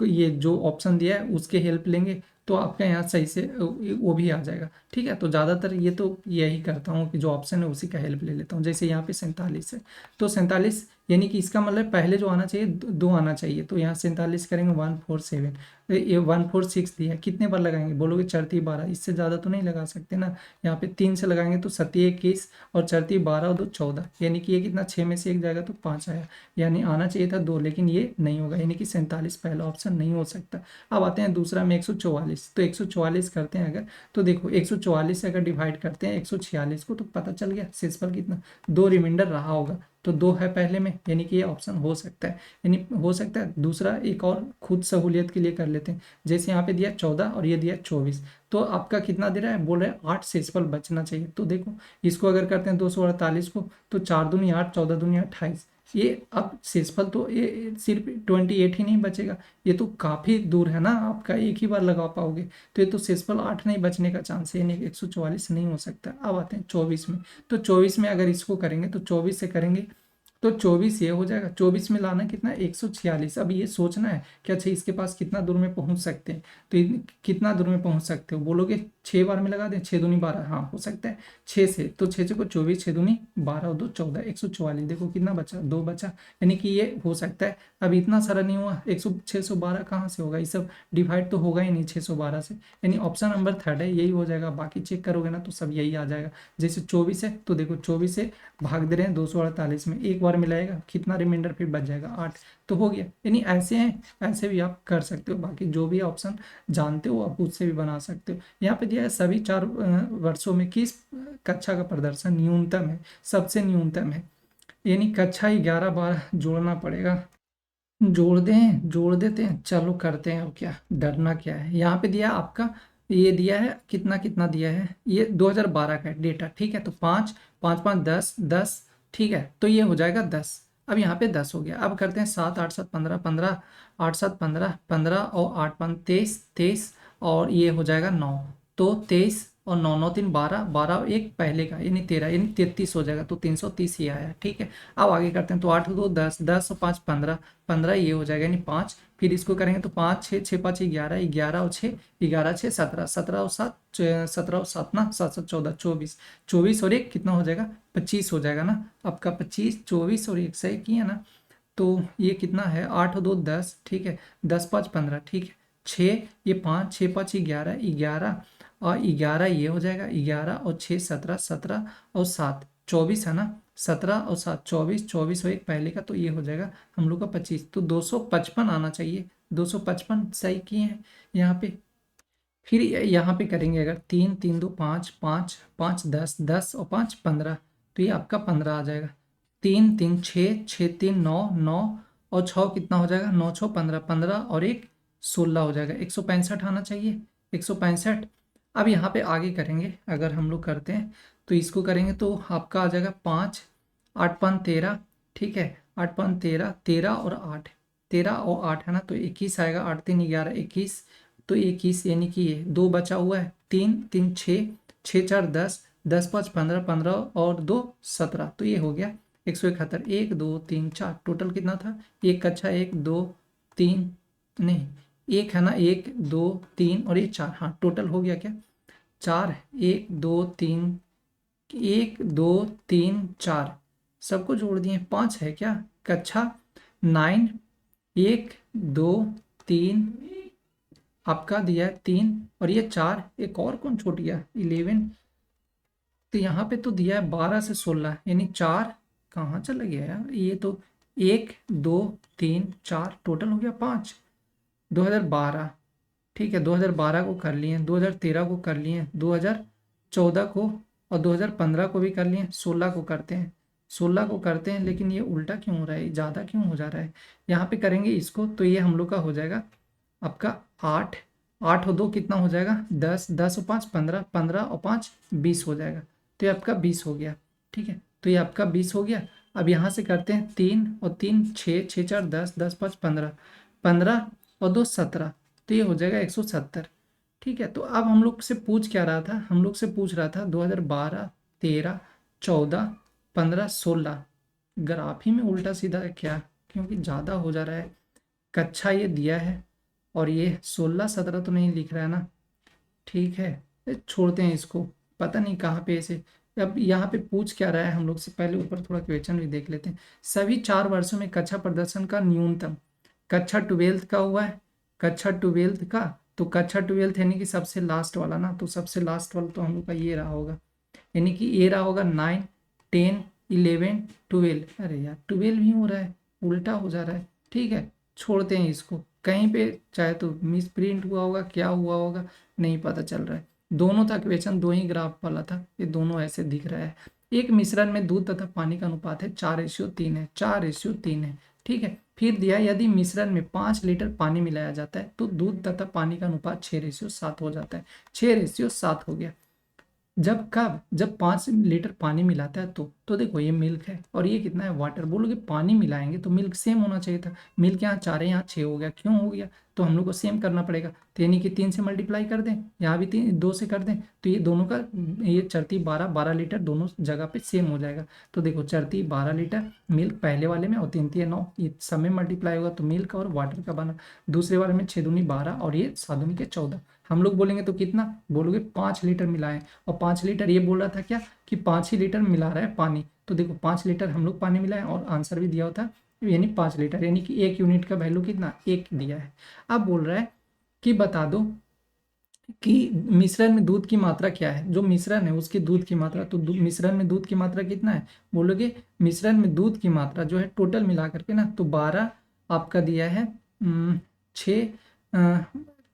ये जो ऑप्शन दिया है उसके हेल्प लेंगे, तो आपका यहाँ सही से वो भी आ जाएगा। ठीक है, तो ज़्यादातर ये तो यही करता हूँ कि जो ऑप्शन है उसी का हेल्प ले लेता हूँ। जैसे यहाँ पे 47 है, तो 47 यानी कि इसका मतलब पहले जो आना चाहिए 2 आना चाहिए, तो यहाँ 47 करेंगे 147, ये 146 दिया है, कितने बार लगाएंगे, बोलोगे 4×3 12, इससे ज़्यादा तो नहीं लगा सकते ना। यहाँ पे 3 से लगाएंगे तो 7×1 21 और 4×3 12 और 2 14, यानी कि ये कितना 6 में से एक जाएगा तो 5 आया, यानी आना चाहिए था 2, लेकिन ये नहीं होगा, यानी कि 47 पहला ऑप्शन नहीं हो सकता। अब आते हैं दूसरा में 144, तो 144 करते हैं अगर, तो देखो 144 से अगर डिवाइड करते हैं 146 को तो पता चल गया शेषफल कितना, 2 रिमाइंडर रहा होगा, तो 2 है पहले में, यानी कि ये ऑप्शन हो सकता है, यानी हो सकता है। दूसरा एक और खुद सहूलियत के लिए कर लेते हैं, जैसे यहाँ पे दिया 14 और ये दिया 24, तो आपका कितना दे रहा है, बोल रहे हैं 8 शेषफल बचना चाहिए। तो देखो इसको अगर करते हैं 248 को, तो 4×2 = 8, 14×2 = 28, ये अब शेषफल तो ये सिर्फ 28 ही नहीं बचेगा, ये तो काफी दूर है ना, आपका एक ही बार लगा पाओगे, तो ये तो शेषफल 8 नहीं बचने का चांस है, यानी 144 नहीं हो सकता। अब आते हैं 24 में, तो 24 में अगर इसको करेंगे तो 24 से करेंगे तो 24 ये हो जाएगा, 24 में लाना कितना 146। अब ये सोचना है कि अच्छा इसके पास कितना दूर में पहुंच सकते हैं, तो कितना दूर में पहुंच सकते हो, बोलोगे 6 बार में लगा दें, 6×2 = 12, हाँ हो सकता है 6 से, तो 6 से को 24, 6×2 = 12 और 2 14, 144, देखो कितना बचा, 2 बचा, यानी कि ये हो सकता है। अब इतना सारा नहीं हुआ, 612 कहाँ से होगा, ये सब डिवाइड तो होगा ही नहीं 612 से, यानी ऑप्शन नंबर 3 है, यही हो जाएगा। बाकी चेक करोगे ना तो सब यही आ जाएगा। जैसे 24 है, तो देखो 24 से भाग दे रहे हैं 248 में, एक बार मिलाएगा कितना रिमाइंडर फिर बच जाएगा 8, तो हो गया। यानी ऐसे हैं, ऐसे भी आप कर सकते हो, बाकी जो भी ऑप्शन जानते हो आप उससे भी बना सकते हो। यहाँ पे दिया है सभी 4 वर्षों में किस कक्षा का प्रदर्शन न्यूनतम है, सबसे न्यूनतम है, यानी कक्षा 11 12 जोड़ना पड़ेगा। जोड़ देते हैं, चलो करते हैं, अब क्या डरना क्या है। यहाँ पे दिया आपका, ये दिया है कितना कितना दिया है, ये 2012 का है डेटा, ठीक है, तो 5 5 5 10 10, ठीक है, तो ये हो जाएगा 10। अब यहाँ पे 10 हो गया। अब करते हैं 7 8 7 15 15, 8 7 15 15 और 8 5 23 23, और ये हो जाएगा 9, तो 23 और 9 9 3 12 12 और एक पहले का यानी 13, यानी 33 हो जाएगा, तो 330 ही आया, ठीक है। अब आगे करते हैं, तो 8 2 10 10 और 5 15 15, ये हो जाएगा यानी 5, फिर इसको करेंगे तो 5 6 6 5 11 11 और 6 11 6 17 17 और 7 17 और 7 ना 7 7 14 24 24 और एक कितना हो जाएगा 25 हो जाएगा ना, आपका 25 24 और एक सही किया ना, तो ये कितना है 8 2 10, ठीक है, 10 5 15, ठीक है, 6 ये 5 6 5 11 11 और 11 ये हो जाएगा, 11 और 6 17 17 और 7 24 है ना, 17 और 7 24 24 और एक पहले का, तो ये हो जाएगा हम लोग का 25, तो 255 आना चाहिए, 255 सही किए हैं यहाँ पे। फिर यहाँ पे करेंगे अगर 3 3 2 5 5 5 10 10 और 5 15, तो ये आपका 15 आ जाएगा। 3 3 6 6 3 9 9 और 6 कितना हो जाएगा, 9 6 15 15 और एक 16 हो जाएगा, 165 आना चाहिए, 165। अब यहाँ पे आगे करेंगे, अगर हम लोग करते हैं तो इसको करेंगे तो आपका आ जाएगा 5 8 5 13, ठीक है, 8 5 13 13 और 8, 13 और 8 है ना, तो 21 आएगा, 8 3 11 21, तो 21 यानी कि ये 2 बचा हुआ है, 3 3 6 6 4 10 10 5 15 15 और 2 17, तो ये हो गया 171, 1 2 3 4, टोटल कितना था, एक कक्षा 1 2 3 नहीं एक है ना, 1 2 3 और ये 4, हाँ टोटल हो गया क्या 4, 1 2 3, 1 2 3 4, सबको जोड़ दिए 5 है क्या। कक्षा 9, 1 2 3 आपका दिया है 3 और ये 4, एक और कौन छूट गया 11। तो यहाँ पे तो दिया है 12 से 16, यानी 4 कहाँ चला गया यार, ये तो 1 2 3 4 टोटल हो गया 5। 2012, ठीक है 2012 को कर लिए, 2013 को कर लिए, 2014 को और 2015 को भी कर लिए, 16 को करते हैं, 16 को करते हैं, लेकिन ये उल्टा क्यों हो रहा है, ज़्यादा क्यों हो जा रहा है। यहाँ पे करेंगे इसको तो ये हम लोग का हो जाएगा आपका 8, 8 और 2 कितना हो जाएगा 10, 10 और 5 15, 15 और 5 20 हो जाएगा। तो ये आपका 20 हो गया, ठीक है तो ये आपका 20 हो गया। अब यहाँ से करते हैं 3 और 3 6, 6 4 10, 10 5 15, 15 और 2 17, तो ये हो जाएगा 170। ठीक है तो अब हम लोग से पूछ क्या रहा था, हम लोग से पूछ रहा था 2012 13 14 15 16, ग्राफ ही में उल्टा सीधा है क्या, क्योंकि ज़्यादा हो जा रहा है। कक्षा ये दिया है और ये 16 17 तो नहीं लिख रहा है ना, ठीक है छोड़ते हैं इसको, पता नहीं कहाँ पे ऐसे। अब यहाँ पे पूछ क्या रहा है हम लोग से, पहले ऊपर थोड़ा क्वेश्चन भी देख लेते हैं। सभी 4 वर्षों में कक्षा प्रदर्शन का न्यूनतम, कक्षा 12th का हुआ है, कक्षा 12th का, तो कक्षा 12th यानी कि सबसे लास्ट वाला ना, तो सबसे लास्ट वाला तो हम लोग का ये रहा होगा, यानी कि ये रहा होगा 9 10 11 12, अरे यार 12 ही हो रहा है, उल्टा हो जा रहा है। ठीक है छोड़ते हैं इसको, कहीं पे चाहे तो मिस प्रिंट हुआ होगा, क्या हुआ होगा नहीं पता चल रहा है। दोनों था क्वेश्चन, दो ही ग्राफ वाला था, ये दोनों ऐसे दिख रहा है। एक मिश्रण में दूध तथा पानी का अनुपात है 4:3 है, 4:3 है। ठीक है फिर दिया यदि मिश्रण में 5 लीटर पानी मिलाया जाता है तो दूध तथा पानी का अनुपात 6:7 हो जाता है, 6:7 हो गया। जब कब, जब 5 लीटर पानी मिलाता है तो देखो ये मिल्क है और ये कितना है वाटर, बोलोगे पानी मिलाएंगे तो मिल्क सेम होना चाहिए था, मिल्क यहाँ 4 है यहाँ 6 हो गया, क्यों हो गया, तो हम लोग को सेम करना पड़ेगा, तो यानी कि 3 से मल्टीप्लाई कर दें, यहाँ भी 2 से कर दें, तो ये दोनों का ये चरती 12 12 लीटर दोनों जगह पे सेम हो जाएगा। तो देखो चरती 12 लीटर मिल्क पहले वाले में और 3 3 9, ये सब में मल्टीप्लाई होगा तो मिल्क और वाटर का बना। दूसरे वाले में 6 दूनी 12 और ये 7 दूनी के 14, हम लोग बोलेंगे तो कितना, बोलोगे 5 लीटर मिलाएं, और 5 लीटर ये बोल रहा था क्या कि 5 ही लीटर मिला रहा है पानी, तो देखो 5 लीटर हम लोग पानी मिलाएं और आंसर भी दिया होता यानी 5 लीटर, यानी कि 1 यूनिट का वैल्यू कितना 1 दिया है। अब बोल रहा है कि बता दो कि मिश्रण में दूध की मात्रा क्या है, जो मिश्रण है उसकी दूध की मात्रा, तो मिश्रण में दूध की मात्रा कितना है, बोलोगे मिश्रण में दूध की मात्रा जो है टोटल मिला करके ना, तो 12 आपका दिया है 6,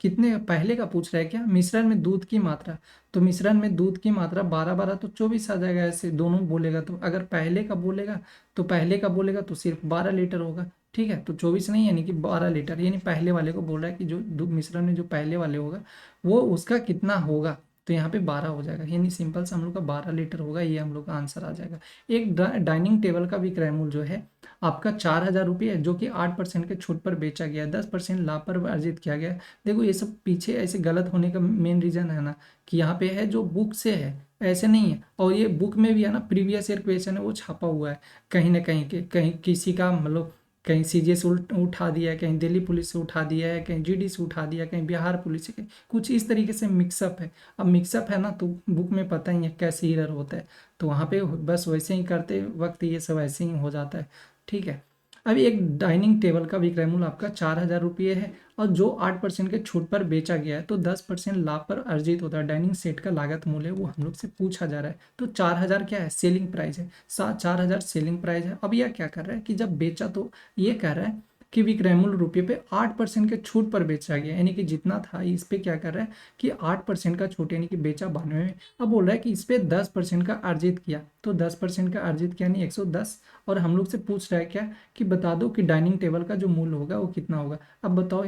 कितने पहले का पूछ रहा है क्या, मिश्रण में दूध की मात्रा, तो मिश्रण में दूध की मात्रा 12 12 तो 24 आ जाएगा, ऐसे दोनों बोलेगा तो, अगर पहले का बोलेगा तो पहले का बोलेगा तो सिर्फ 12 लीटर होगा। ठीक है तो 24 नहीं यानी कि 12 लीटर, यानी पहले वाले को बोल रहा है कि जो मिश्रण में जो पहले वाले होगा वो उसका कितना होगा, तो यहाँ पे 12 हो जाएगा, यानी सिंपल से हम लोग का 12 लीटर होगा, ये हम लोग का आंसर आ जाएगा। एक डाइनिंग टेबल का विक्रय मूल्य जो है आपका 4,000 रुपये है, जो कि 8% के छूट पर बेचा गया, 10% लाभ पर अर्जित किया गया। देखो ये सब पीछे ऐसे गलत होने का मेन रीजन है ना कि यहाँ पे है जो बुक से है ऐसे नहीं है, और ये बुक में भी है ना प्रीवियस ईयर क्वेश्चन है वो छापा हुआ है कहीं ना कहीं के, कहीं किसी का मतलब कहीं सीजीएस से उठा दिया है, कहीं दिल्ली पुलिस से उठा दिया है, कहीं जीडी से उठा दिया, कहीं बिहार पुलिस से, कुछ इस तरीके से मिक्सअप है। अब मिक्सअप है ना तो बुक में पता ही है कैसे एरर होता है, तो वहाँ पे बस वैसे ही करते वक्त ये सब ऐसे ही हो जाता है। ठीक है अभी एक डाइनिंग टेबल का विक्रय मूल्य आपका 4,000 रुपये है, और जो 8% के छूट पर बेचा गया है तो 10% लाभ पर अर्जित होता है, डाइनिंग सेट का लागत मूल्य वो हम लोग से पूछा जा रहा है। तो 4,000 क्या है सेलिंग प्राइस है, 4,000 सेलिंग प्राइस है। अब यह क्या कर रहा है कि जब बेचा तो ये कह रहा है कि विक्रय मूल्य रुपये पे 8% के छूट पर बेचा गया, यानी कि जितना था इस पे क्या कर रहा है कि 8% का छूट, यानी कि बेचा 92 में, अब बोल रहा है कि इस पे 10% का अर्जित किया, तो 10% का अर्जित किया यानी 110, और हम लोग से पूछ रहा है क्या कि बता दो कि डाइनिंग टेबल का जो मूल्य होगा वो कितना होगा। अब बताओ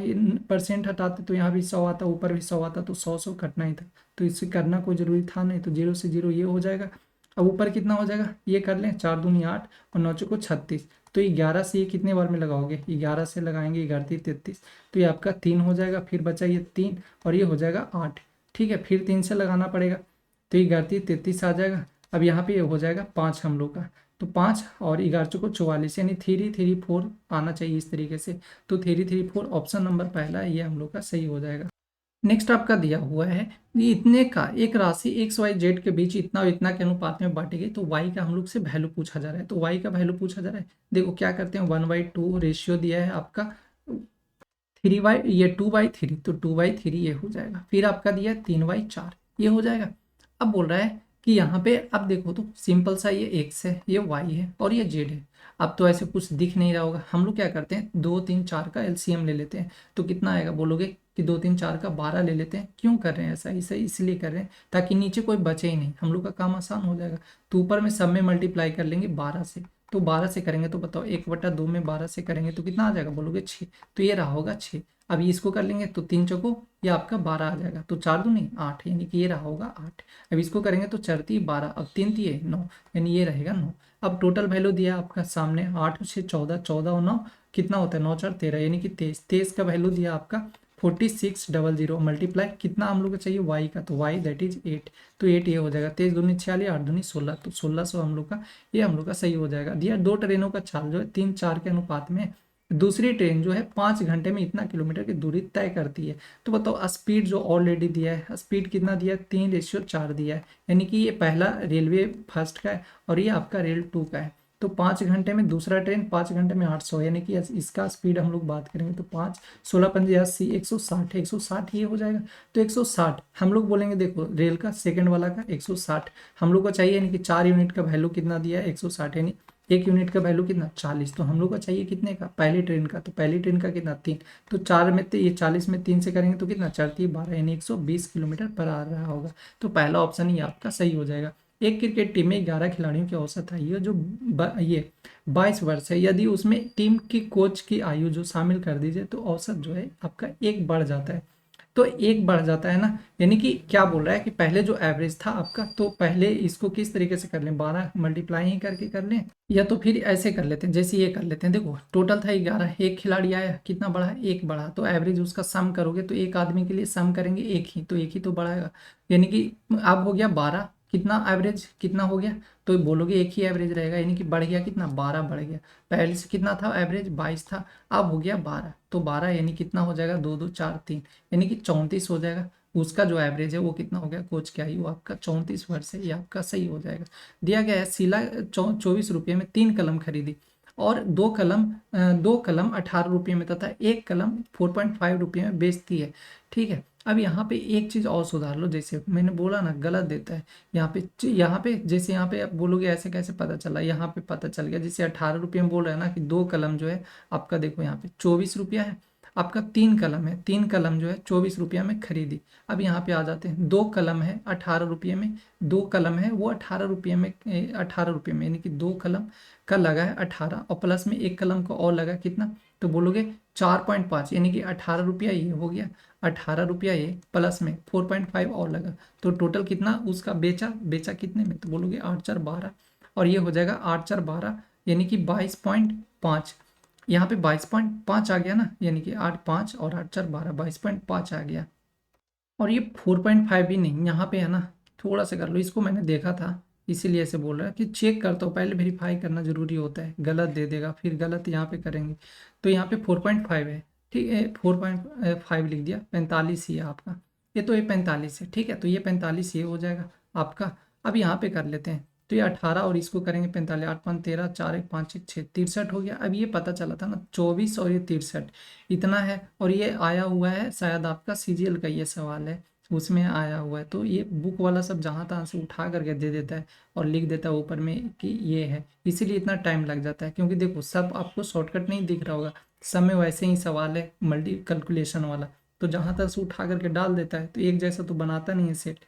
परसेंट हटाते तो यहाँ भी 100 आता, ऊपर भी 100 आता, तो 100 कटना ही था, तो इससे करना कोई जरूरी था नहीं, तो 0 से 0 ये हो जाएगा। अब ऊपर कितना हो जाएगा ये कर लें, 4 दूनी 8 और 9 चौको 36, तो 11 से ये कितने बार में लगाओगे, 11 से लगाएंगे 11 33, तो ये आपका 3 हो जाएगा, फिर बचा ये 3 और ये हो जाएगा 8। ठीक है फिर 3 से लगाना पड़ेगा, तो ये 11 33 आ जाएगा। अब यहाँ पे ये हो जाएगा 5 हम लोग का, तो 5 और 11 चौको 44, यानी 334 आना चाहिए इस तरीके से। तो 334 ऑप्शन नंबर पहला है, ये हम लोग का सही हो जाएगा। नेक्स्ट आपका दिया हुआ है ये इतने का एक राशि एक्स वाई जेड के बीच इतना और इतना के अनुपात में बांटी गई, तो वाई का हम लोग से वैल्यू पूछा जा रहा है। तो वाई का वैल्यू पूछा जा रहा है, देखो क्या करते हैं, 1/2 रेशियो दिया है आपका 3/, ये 2/3, तो 2/3 ये हो जाएगा। फिर आपका दिया है 3/4, ये हो जाएगा। अब बोल रहा है कि यहाँ पे अब देखो तो सिंपल सा, ये एक्स है, ये वाई है और ये जेड है। अब तो ऐसे कुछ दिख नहीं रहा होगा, हम लोग क्या करते हैं 2 3 4 का एलसीएम ले लेते हैं। तो कितना आएगा बोलोगे कि 2 3 4 का 12 ले लेते हैं। क्यों कर रहे हैं ऐसा, इसे इसलिए कर रहे हैं ताकि नीचे कोई बचे ही नहीं, हम लोग का काम आसान हो जाएगा। तो ऊपर में सब में मल्टीप्लाई कर लेंगे 12 से। तो 12 से करेंगे तो बताओ 1/2 में 12 से करेंगे तो कितना आ जाएगा बोलोगे 6। तो ये रहा होगा 6। अब इसको कर लेंगे तो 3 चौको ये आपका 12 आ जाएगा, तो 4 दूनी 8, यानी कि ये रहा होगा 8। अब इसको करेंगे तो 4 × 12, अब 3 × 9, यानी ये रहेगा 9। अब टोटल वैल्यू दिया आपका सामने 8 6 14, 14 और 9 कितना होता है, 9 4 13, यानी कि 23। 23 का वैल्यू दिया आपका 4600 मल्टीप्लाई कितना हम लोग को चाहिए वाई का, तो वाई दैट इज 8। तो 8 ये हो जाएगा, 23 दूनी 46, 8 दूनी 16, तो 1600 हम लोग का, ये हम लोग का सही हो जाएगा। दिया 2 ट्रेनों का चाल जो है 3 4 के अनुपात में, दूसरी ट्रेन जो है 5 घंटे में इतना किलोमीटर की दूरी तय करती है। तो बताओ स्पीड जो ऑलरेडी दिया है, स्पीड कितना दिया है, 3/4 दिया है, यानी कि ये पहला रेलवे फर्स्ट का है और ये आपका रेल 2 का है। तो 5 घंटे में दूसरा ट्रेन 5 घंटे में 800, यानी कि इसका स्पीड हम लोग बात करेंगे तो 5 16 पंजे 80, 160, 160 ये हो जाएगा। तो 160 हम लोग बोलेंगे, देखो रेल का सेकंड वाला का 160 हम लोग को चाहिए, यानी कि 4 यूनिट का वैल्यू कितना दिया है 160, यानी 1 यूनिट का वैल्यू कितना 40। तो हम लोग को चाहिए कितने का, पहली ट्रेन का, तो पहली ट्रेन का कितना 3। तो 4 में ये 40 में 3 से करेंगे तो कितना 4 × 12, यानी 120 किलोमीटर पर आ रहा होगा। तो पहला ऑप्शन ही आपका सही हो जाएगा। एक क्रिकेट टीम में 11 खिलाड़ियों की औसत आयु जो ये 22 वर्ष है, यदि उसमें टीम की कोच की आयु जो शामिल कर दीजिए तो औसत जो है आपका 1 बढ़ जाता है। तो 1 बढ़ जाता है ना, यानी कि क्या बोल रहा है कि पहले जो एवरेज था आपका, तो पहले इसको किस तरीके से कर लें, 12 मल्टीप्लाई ही करके कर लें, या तो फिर ऐसे कर लेते हैं जैसे ये कर लेते हैं। देखो टोटल था 11, एक खिलाड़ी आया कितना बढ़ा, 1 बढ़ा, तो एवरेज उसका सम करोगे तो एक आदमी के लिए सम करेंगे एक ही, तो एक ही तो बढ़ाएगा, यानी कि अब हो गया 12, कितना एवरेज कितना हो गया, तो बोलोगे एक ही एवरेज रहेगा, यानी कि बढ़ गया कितना 12 बढ़ गया। पहले से कितना था एवरेज 22 था, अब हो गया 12, तो 12 यानी कितना हो जाएगा 2 2 4 3, यानी कि 34 हो जाएगा। उसका जो एवरेज है वो कितना हो गया, कोच की आयु आपका 34 वर्ष है, ये आपका सही हो जाएगा। दिया गया है शीला 24 रुपये में 3 कलम खरीदी और 2 कलम 18 रुपये में तथा 1 कलम 4.5 रुपये में बेचती है। ठीक है, अब यहाँ पे एक चीज़ और सुधार लो, जैसे मैंने बोला ना गलत देता है यहाँ पे जैसे यहाँ पे आप बोलोगे ऐसे कैसे पता चला, यहाँ पे पता चल गया, जैसे 18 रुपये में बोल रहा है ना कि 2 कलम जो है आपका, देखो यहाँ पे 24 रुपया है, आपका 3 कलम है, 3 कलम जो है 24 रुपया में खरीदी। अब यहाँ पे आ जाते हैं, 2 कलम है 18 रुपये में, 2 कलम है वो 18 रुपये में, 18 रुपये में, यानी कि 2 कलम का लगा है 18 और प्लस में 1 कलम का और लगा कितना, तो बोलोगे 4.5, यानी कि 18 रुपया ये हो गया, 18 रुपया ये प्लस में 4.5 और लगा, तो टोटल कितना उसका बेचा, बेचा कितने में, तो बोलोगे 8 4 12, और ये हो जाएगा 8 4 12, यानी कि 22.5, यहाँ पे 22.5 आ गया ना, यानी कि 8 5 और 8 4 12, 22.5 आ गया। और ये 4.5 भी नहीं, यहाँ पे है ना, थोड़ा सा कर लो, इसको मैंने देखा था इसीलिए ऐसे बोल रहा है कि चेक करता हूँ, पहले वेरीफाई करना जरूरी होता है, गलत दे देगा फिर गलत यहाँ पे करेंगे। तो यहाँ पे 4.5 है, ठीक है, 4.5 लिख दिया, 45 ही है आपका, ये तो ये 45 है, ठीक है, तो ये 45 ये हो जाएगा आपका। अब यहाँ पे कर लेते हैं, तो ये 18 और इसको करेंगे 45, 8 5 13, 4 1 5 1 6, 63 हो गया। अब ये पता चला था ना 24 और ये 63 इतना है, और ये आया हुआ है शायद आपका सीजीएल का ये सवाल है, उसमें आया हुआ है, तो ये बुक वाला सब जहाँ तहाँ से उठा करके दे देता है और लिख देता है ऊपर में कि ये है, इसीलिए इतना टाइम लग जाता है, क्योंकि देखो सब आपको शॉर्टकट नहीं दिख रहा होगा, सब में वैसे ही सवाल है मल्टी कैलकुलेशन वाला, तो जहाँ तक से उठा करके डाल देता है, तो एक जैसा तो बनाता नहीं है सेट।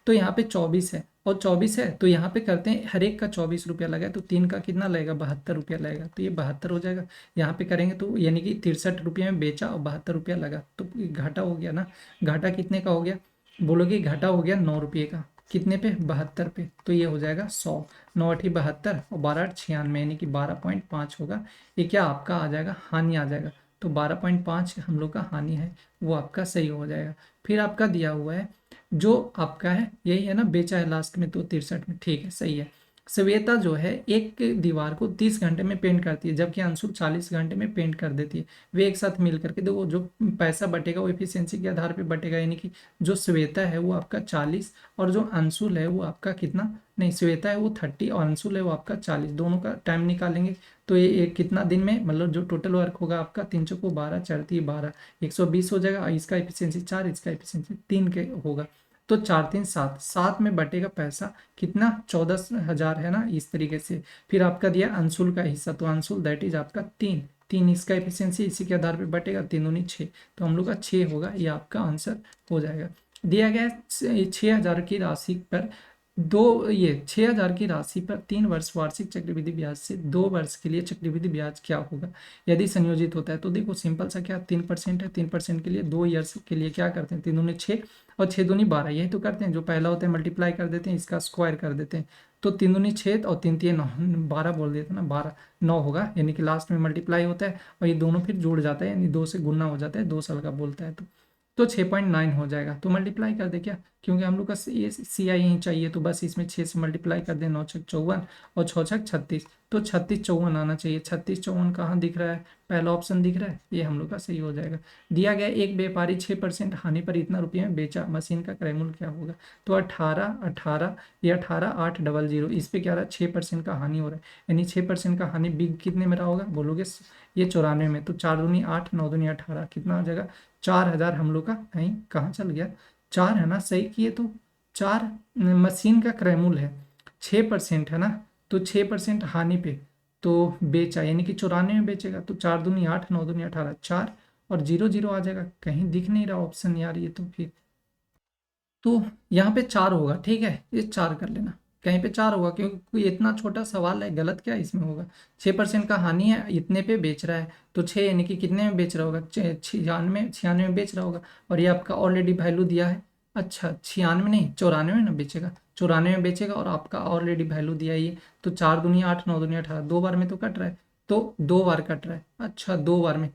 तो यहाँ पे 24 है और 24 है, तो यहाँ पे करते हैं हर एक का 24 रुपया लगा है, तो 3 का कितना लगेगा 72 रुपया लगेगा, तो ये 72 हो जाएगा। यहाँ पे करेंगे तो यानी कि 63 रुपये में बेचा और 72 रुपया लगा, तो घाटा हो गया ना, घाटा कितने का हो गया, बोलोगे घाटा हो गया 9 रुपये का, कितने पे 72 पे, तो ये हो जाएगा 100, 9 8 72 और 12 8 96, यानी कि 12.5 होगा। ये क्या आपका आ जाएगा, हानि आ जाएगा, तो 12.5 हम लोग का हानि है, वो आपका सही हो जाएगा। फिर आपका दिया हुआ है जो आपका है यही है ना, बेचा है लास्ट में तो 63 में, ठीक है सही है। श्वेता जो है एक दीवार को 30 घंटे में पेंट करती है, जबकि अंशु 40 घंटे में पेंट कर देती है। वे एक साथ मिल करके, देखो जो पैसा बटेगा वो एफिशिएंसी के आधार पे बटेगा, यानी कि जो श्वेता है वो आपका 40 और जो अंशुल है वो आपका कितना, नहीं श्वेता है वो 30 और अंशुल है वो आपका 40, दोनों का टाइम निकालेंगे तो ये कितना दिन में, मतलब जो टोटल वर्क होगा आपका 3 चौको 12 4 3 12 120 हो जाएगा। और इसका एफिशिएंसी 4, इसका एफिशिएंसी 3 के होगा। तो 4 3 7, 7 में बटेगा पैसा कितना, 14,000 है ना, इस तरीके से। फिर आपका दिया अंशुल का हिस्सा, तो अंशुल दैट इज आपका 3, 3 इसका एफिशिएंसी इसी के आधार पे बटेगा, 3 दूनी 6, तो हम लोग का 6 होगा, ये आपका आंसर हो जाएगा। दिया गया 6,000 की राशि पर ये 6,000 की राशि पर 3 वर्ष वार्षिक चक्रवृद्धि ब्याज से 2 वर्ष के लिए चक्रवृद्धि ब्याज क्या होगा यदि संयोजित होता है। तो देखो सिंपल सा, क्या 3% है, 3% के लिए 2 ईयर्स के लिए क्या करते हैं, 3 दूनी 6 और 6 दूनी 12, यही तो करते हैं। जो पहला होता है मल्टीप्लाई कर देते हैं, इसका स्क्वायर कर देते हैं, तो 3 दूनी 6 और 3 3 9, 12 बोल देते हैं ना, 12 9 होगा, यानी कि लास्ट में मल्टीप्लाई होता है और ये दोनों फिर जुड़ जाता है, यानी 2 से गुना हो जाता है, 2 साल का बोलता है तो 6.9 हो जाएगा। तो मल्टीप्लाई कर दे क्या, क्योंकि हम लोग का ये सी आई ही चाहिए, तो बस इसमें 6 से मल्टीप्लाई कर दे, 9 छक 54 और 6 छक 36, तो 36 54 आना चाहिए। 36 54 कहाँ दिख रहा है, पहला ऑप्शन दिख रहा है, ये हम लोग का सही हो जाएगा। दिया गया एक व्यापारी 6% हानि पर इतना रुपये में बेचा, मशीन का क्रय मूल्य क्या होगा। तो 18 ये 18,800, इस पे क्या रहा है, 6% का हानि हो रहा है, यानी 6% का हानि बिग कितने में रहा होगा बोलोगे, ये 94 में। तो 4 दूनी 8 9 दूनी 18, कितना हो जाएगा, 4,000 हम लोग का, कहीं कहाँ चल गया, 4 है ना, सही किए तो 4 मशीन का क्रय मूल्य है, 6% है ना, तो 6% हानि पे तो बेचा, यानी कि 94 में बेचेगा, तो 4 दूनी 8 9 दूनी 18, 4 और 0 0 आ जाएगा, कहीं दिख नहीं रहा ऑप्शन यार, ये तो फिर तो यहाँ पे 4 होगा, ठीक है, ये 4 कर लेना, कहीं पे 4 होगा, क्योंकि कोई इतना छोटा सवाल है, गलत क्या इसमें होगा। 6% का हानि है, इतने पे बेच रहा है, तो 6 यानी कि कितने में बेच रहा होगा, 96 में बेच रहा होगा, और ये आपका ऑलरेडी वैल्यू दिया है। अच्छा 96 नहीं, 94 में ना बेचेगा, 94 में बेचेगा और आपका ऑलरेडी वैल्यू दिया है ये, तो 4 दूनी 8 9 दूनी 18, 2 बार में तो कट रहा है, तो 2 बार कट रहा है, अच्छा 2 बार में,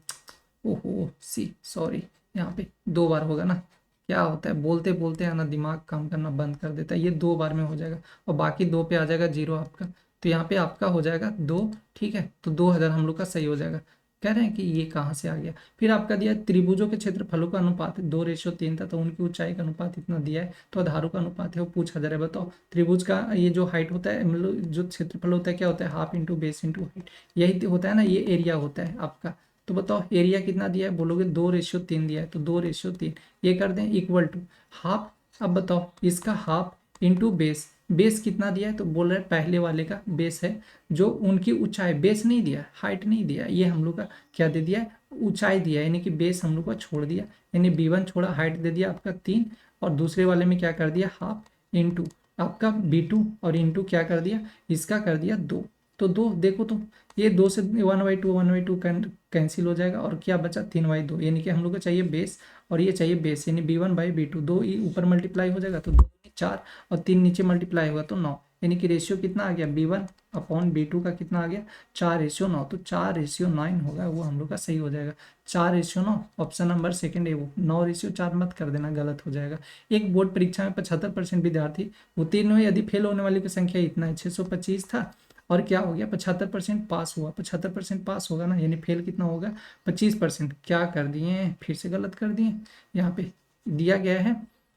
ओहो सी सॉरी, यहाँ पे 2 बार होगा ना, क्या होता है बोलते बोलते है ना, दिमाग काम करना बंद कर देता है, ये 2 बार में हो जाएगा और बाकी 2 पे आ जाएगा 0 आपका, तो यहाँ पे आपका हो जाएगा 2, ठीक है, तो 2,000 हम लोग का सही हो जाएगा। कह रहे हैं कि ये कहाँ से आ गया। फिर आपका दिया त्रिभुजों के क्षेत्रफलों का अनुपात 2:3 था, तो उनकी ऊंचाई का अनुपात इतना दिया है, तो आधारों का अनुपात है वो पूछा जा रहा है। बताओ त्रिभुज का ये जो हाइट होता है, मतलब जो क्षेत्रफल होता है क्या होता है, half into base into height, यही होता है ना, ये एरिया होता है आपका। तो बताओ एरिया कितना दिया है, बोलोगे 2:3 दिया है, तो 2:3 ये कर दें इक्वल टू हाफ। अब बताओ इसका हाफ इंटू बेस, बेस कितना दिया है, तो बोल रहे हैं पहले वाले का बेस है, जो उनकी ऊंचाई, बेस नहीं दिया हाइट नहीं दिया, ये हम लोग का क्या दे दिया है, ऊंचाई दिया, यानी कि बेस हम लोग का छोड़ दिया, यानी B1 छोड़ा, हाइट दे दिया आपका 3, और दूसरे वाले में क्या कर दिया, हाफ इंटू आपका B2 और इंटू क्या कर दिया, इसका कर दिया 2, तो 2 देखो तो ये 2 से 1/2 कैंसिल हो जाएगा, और क्या बचा 3/2, यानी कि हम लोग को चाहिए बेस और ये चाहिए बेस, यानी B1/B2, 2 ऊपर मल्टीप्लाई हो जाएगा तो 2 4 और 3 नीचे मल्टीप्लाई होगा तो 9, यानी कि रेशियो कितना आ गया, B1/B2 का कितना आ गया, 4:9, तो 4:9 होगा, वो हम लोग का सही हो जाएगा, 4:9, ऑप्शन नंबर सेकंड है वो, 9:4 मत कर देना, गलत हो जाएगा। एक बोर्ड परीक्षा में 75% विद्यार्थी उत्तीर्ण हुए, यदि फेल होने वाले की संख्या इतना है, 625 था, और क्या हो गया 75% पास हुआ, 75% पास होगा ना, यानी फेल कितना होगा 25%, क्या कर दिए फिर से गलत कर दिए। यहाँ पे दिया गया है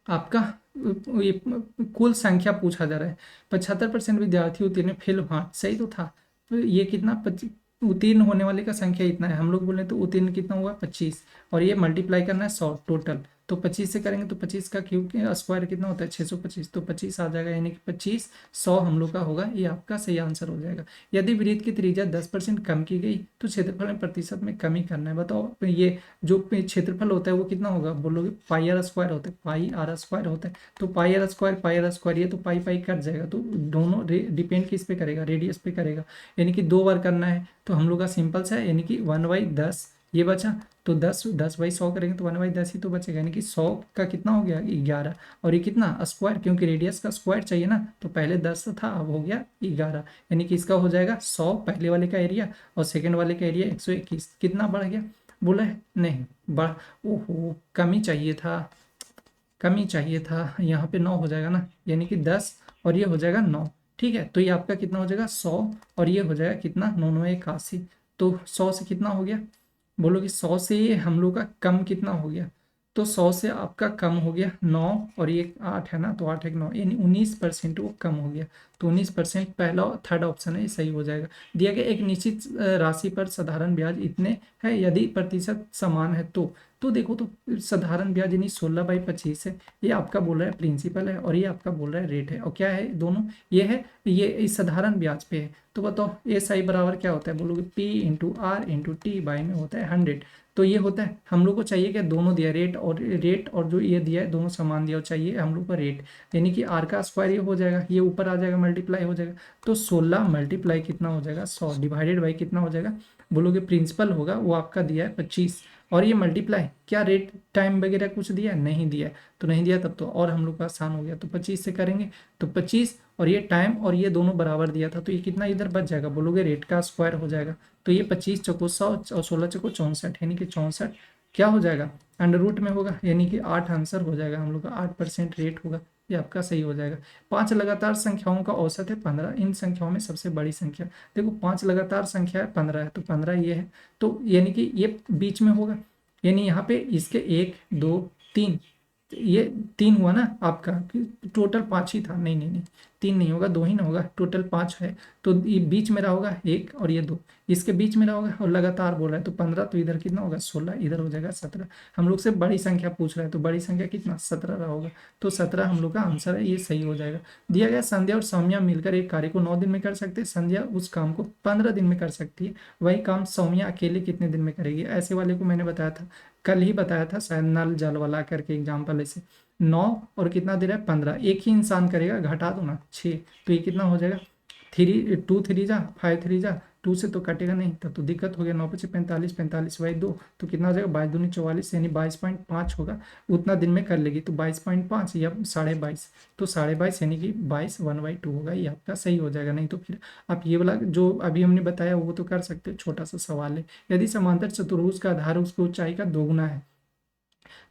आपका ये कुल संख्या पूछा जा रहा है, 75% विद्यार्थी उत्तीर्ण, फेल, हाँ सही तो था, तो ये कितना उत्तीर्ण होने वाले का संख्या इतना है, हम लोग बोले तो उत्तीर्ण कितना हुआ 25, और ये मल्टीप्लाई करना है 100 टोटल, तो 25 से करेंगे तो 25 का क्यूब स्क्वायर कितना होता है 625, तो 25 आ जाएगा, यानी कि 25 100 हम लोग का होगा, ये आपका सही आंसर हो जाएगा। यदि वृत्त की त्रिज्या 10% कम की गई तो क्षेत्रफल में प्रतिशत में कमी करना है। बताओ ये जो क्षेत्रफल होता है वो कितना होगा, बोलोगे πr² होता है, πr² होता है, तो πr² ये तो पाई पाई कट जाएगा, तो दोनों डिपेंड किस पे करेगा, रेडियस पे करेगा, यानी कि 2 बार करना है, तो हम लोग का सिंपल सा है, यानी कि 1/10 ये बचा, तो 10/100 करेंगे तो 1/10 ही तो बचेगा, यानी कि 100 का कितना हो गया 11, और ये कितना स्क्वायर, क्योंकि रेडियस का स्क्वायर चाहिए ना, तो पहले 10 था अब हो गया 11, यानी कि इसका हो जाएगा 100 पहले वाले का एरिया, और सेकंड वाले का एरिया 121, कितना बढ़ गया, बोला है नहीं बढ़, ओहो कमी चाहिए था, कमी चाहिए था, यहाँ पे 9 हो जाएगा ना, यानी कि 10 और ये हो जाएगा 9, ठीक है, तो ये आपका कितना हो जाएगा 100, और ये हो जाएगा कितना 9 9 81। तो 100 से कितना हो गया, बोलोगे 100 से ये हम लोग का कम कितना हो गया, तो 100 से आपका कम हो गया 9, और ये 8 है ना, तो 8 1 9, यानी 19% वो कम हो गया। तो 19% पहला थर्ड ऑप्शन है, ये सही हो जाएगा। दिया गया एक निश्चित राशि पर साधारण ब्याज इतने है, यदि प्रतिशत समान है तो देखो, तो साधारण ब्याज यानी 16/25 है, ये आपका बोल रहा है प्रिंसिपल है, और ये आपका बोल रहा है रेट है, और क्या है दोनों, ये है, ये इस साधारण ब्याज पे है। तो बताओ ए साई बराबर क्या होता है, बोलोगे P into R into T by में होता है 100। तो ये होता है, हम लोग को चाहिए कि दोनों दिया, रेट और जो ये दिया है दोनों समान दिया, चाहिए हम लोग को रेट, यानी कि आर का स्क्वायर ये हो जाएगा, ये ऊपर आ जाएगा मल्टीप्लाई हो जाएगा। तो 16 मल्टीप्लाई कितना हो जाएगा 100 डिवाइडेड बाई कितना हो जाएगा, बोलोगे प्रिंसिपल होगा वो आपका दिया है 25, और ये मल्टीप्लाई क्या रेट टाइम वगैरह कुछ दिया है, नहीं दिया है, तो नहीं दिया तब तो और हम लोग का आसान हो गया, तो 25 से करेंगे, तो 25 और ये टाइम और ये दोनों बराबर दिया था, तो ये कितना इधर बच जाएगा, बोलोगे रेट का स्क्वायर हो जाएगा। तो ये 25 चौको 100 और 16 चौको 64, यानी कि 64 क्या हो जाएगा अंडर रूट में होगा, यानी कि 8 आंसर हो जाएगा हम लोग का, 8% रेट होगा, ये आपका सही हो जाएगा। 5 लगातार संख्याओं का औसत है 15, इन संख्याओं में सबसे बड़ी संख्या, देखो 5 लगातार संख्या है 15 है, तो 15 ये है, तो यानी कि ये बीच में होगा, यानी यहाँ पे इसके 1 2 3, ये 3 हुआ ना आपका, टोटल 5 ही था, नहीं नहीं नहीं 3 नहीं होगा, 2 ही ना होगा, टोटल 5 है, तो ये बीच में रहा होगा 1 और ये 2, इसके बीच में रहा होगा, और लगातार बोल रहा है तो 15, तो इधर कितना होगा 16, इधर हो जाएगा 17। हम लोग से बड़ी संख्या पूछ रहा है, तो बड़ी संख्या कितना 17 रहा होगा, तो 17 हम लोग का आंसर है, ये सही हो जाएगा। दिया गया संध्या और सौम्या मिलकर एक कार्य को 9 दिन में कर सकते हैं, संध्या उस काम को 15 दिन में कर सकती है, वही काम सौम्या अकेले कितने दिन में करेगी, ऐसे वाले को मैंने बताया था, कल ही बताया था शायद, नल जल वाला करके एग्जाम्पल ऐसे। 9 और कितना दे रहा है 15, एक ही इंसान करेगा, घटा दो ना 6, तो ये कितना हो जाएगा 2 3 जा 5 3 जा 2 से तो कटेगा नहीं, तब तो दिक्कत हो गया, 9 5 45 45 बाई 2, तो कितना हो जाएगा 22 दूनी 44, यानी 22.5 होगा, उतना दिन में कर लेगी, तो 22.5 या 22.5, तो 22.5 यानी कि 22 1/2 होगा, ये आपका सही हो जाएगा। नहीं तो फिर आप ये वाला जो अभी हमने बताया वो तो कर सकते हो, छोटा सा सवाल है। यदि समांतर चतुर्भुज का आधार उसकी ऊंचाई का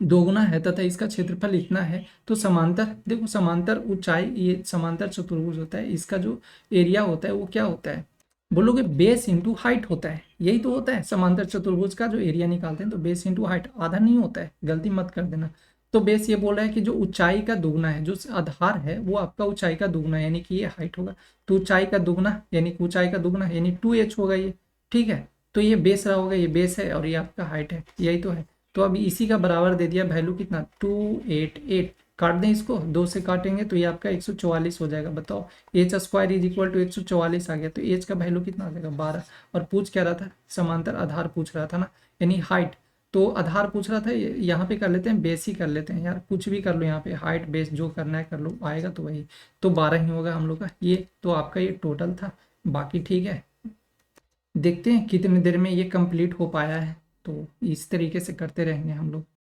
दोगुना है तथा इसका क्षेत्रफल इतना है, तो समांतर, देखो समांतर ऊंचाई, ये समांतर चतुर्भुज होता है, इसका जो एरिया होता है वो क्या होता है, बोलोगे बेस इंटू हाइट होता है, यही तो होता है समांतर चतुर्भुज का जो एरिया निकालते हैं, तो बेस इंटू हाइट, आधा नहीं होता है, गलती मत कर देना। तो बेस ये बोल रहा है कि जो ऊंचाई का दुगना है, जो आधार है वो आपका ऊंचाई का दुगना है, यानी कि ये हाइट होगा, तो ऊंचाई का दुगना यानी कि ऊंचाई का दुगना यानी 2h होगा ये, ठीक है। तो ये बेस रहा होगा, ये बेस है और ये आपका हाइट है, यही तो है। तो अभी इसी का बराबर दे दिया, वैल्यू कितना 288, काट दें इसको, 2 से काटेंगे तो ये आपका 144 हो जाएगा। बताओ H square is equal to 144 आ गया, तो एच का वैल्यू कितना आ जाएगा 12। और पूछ क्या रहा था, समांतर आधार पूछ रहा था ना, यानी हाइट, तो आधार पूछ रहा था, यहाँ पे कर लेते हैं बेस ही कर लेते हैं यार, कुछ भी कर लो यहाँ पे, हाइट बेस जो करना है कर लो, आएगा तो वही, तो 12 ही होगा हम लोग का ये, तो आपका ये टोटल था। बाकी ठीक है, देखते हैं कितनी देर में ये कंप्लीट हो पाया है, तो इस तरीके से करते रहेंगे हम लोग।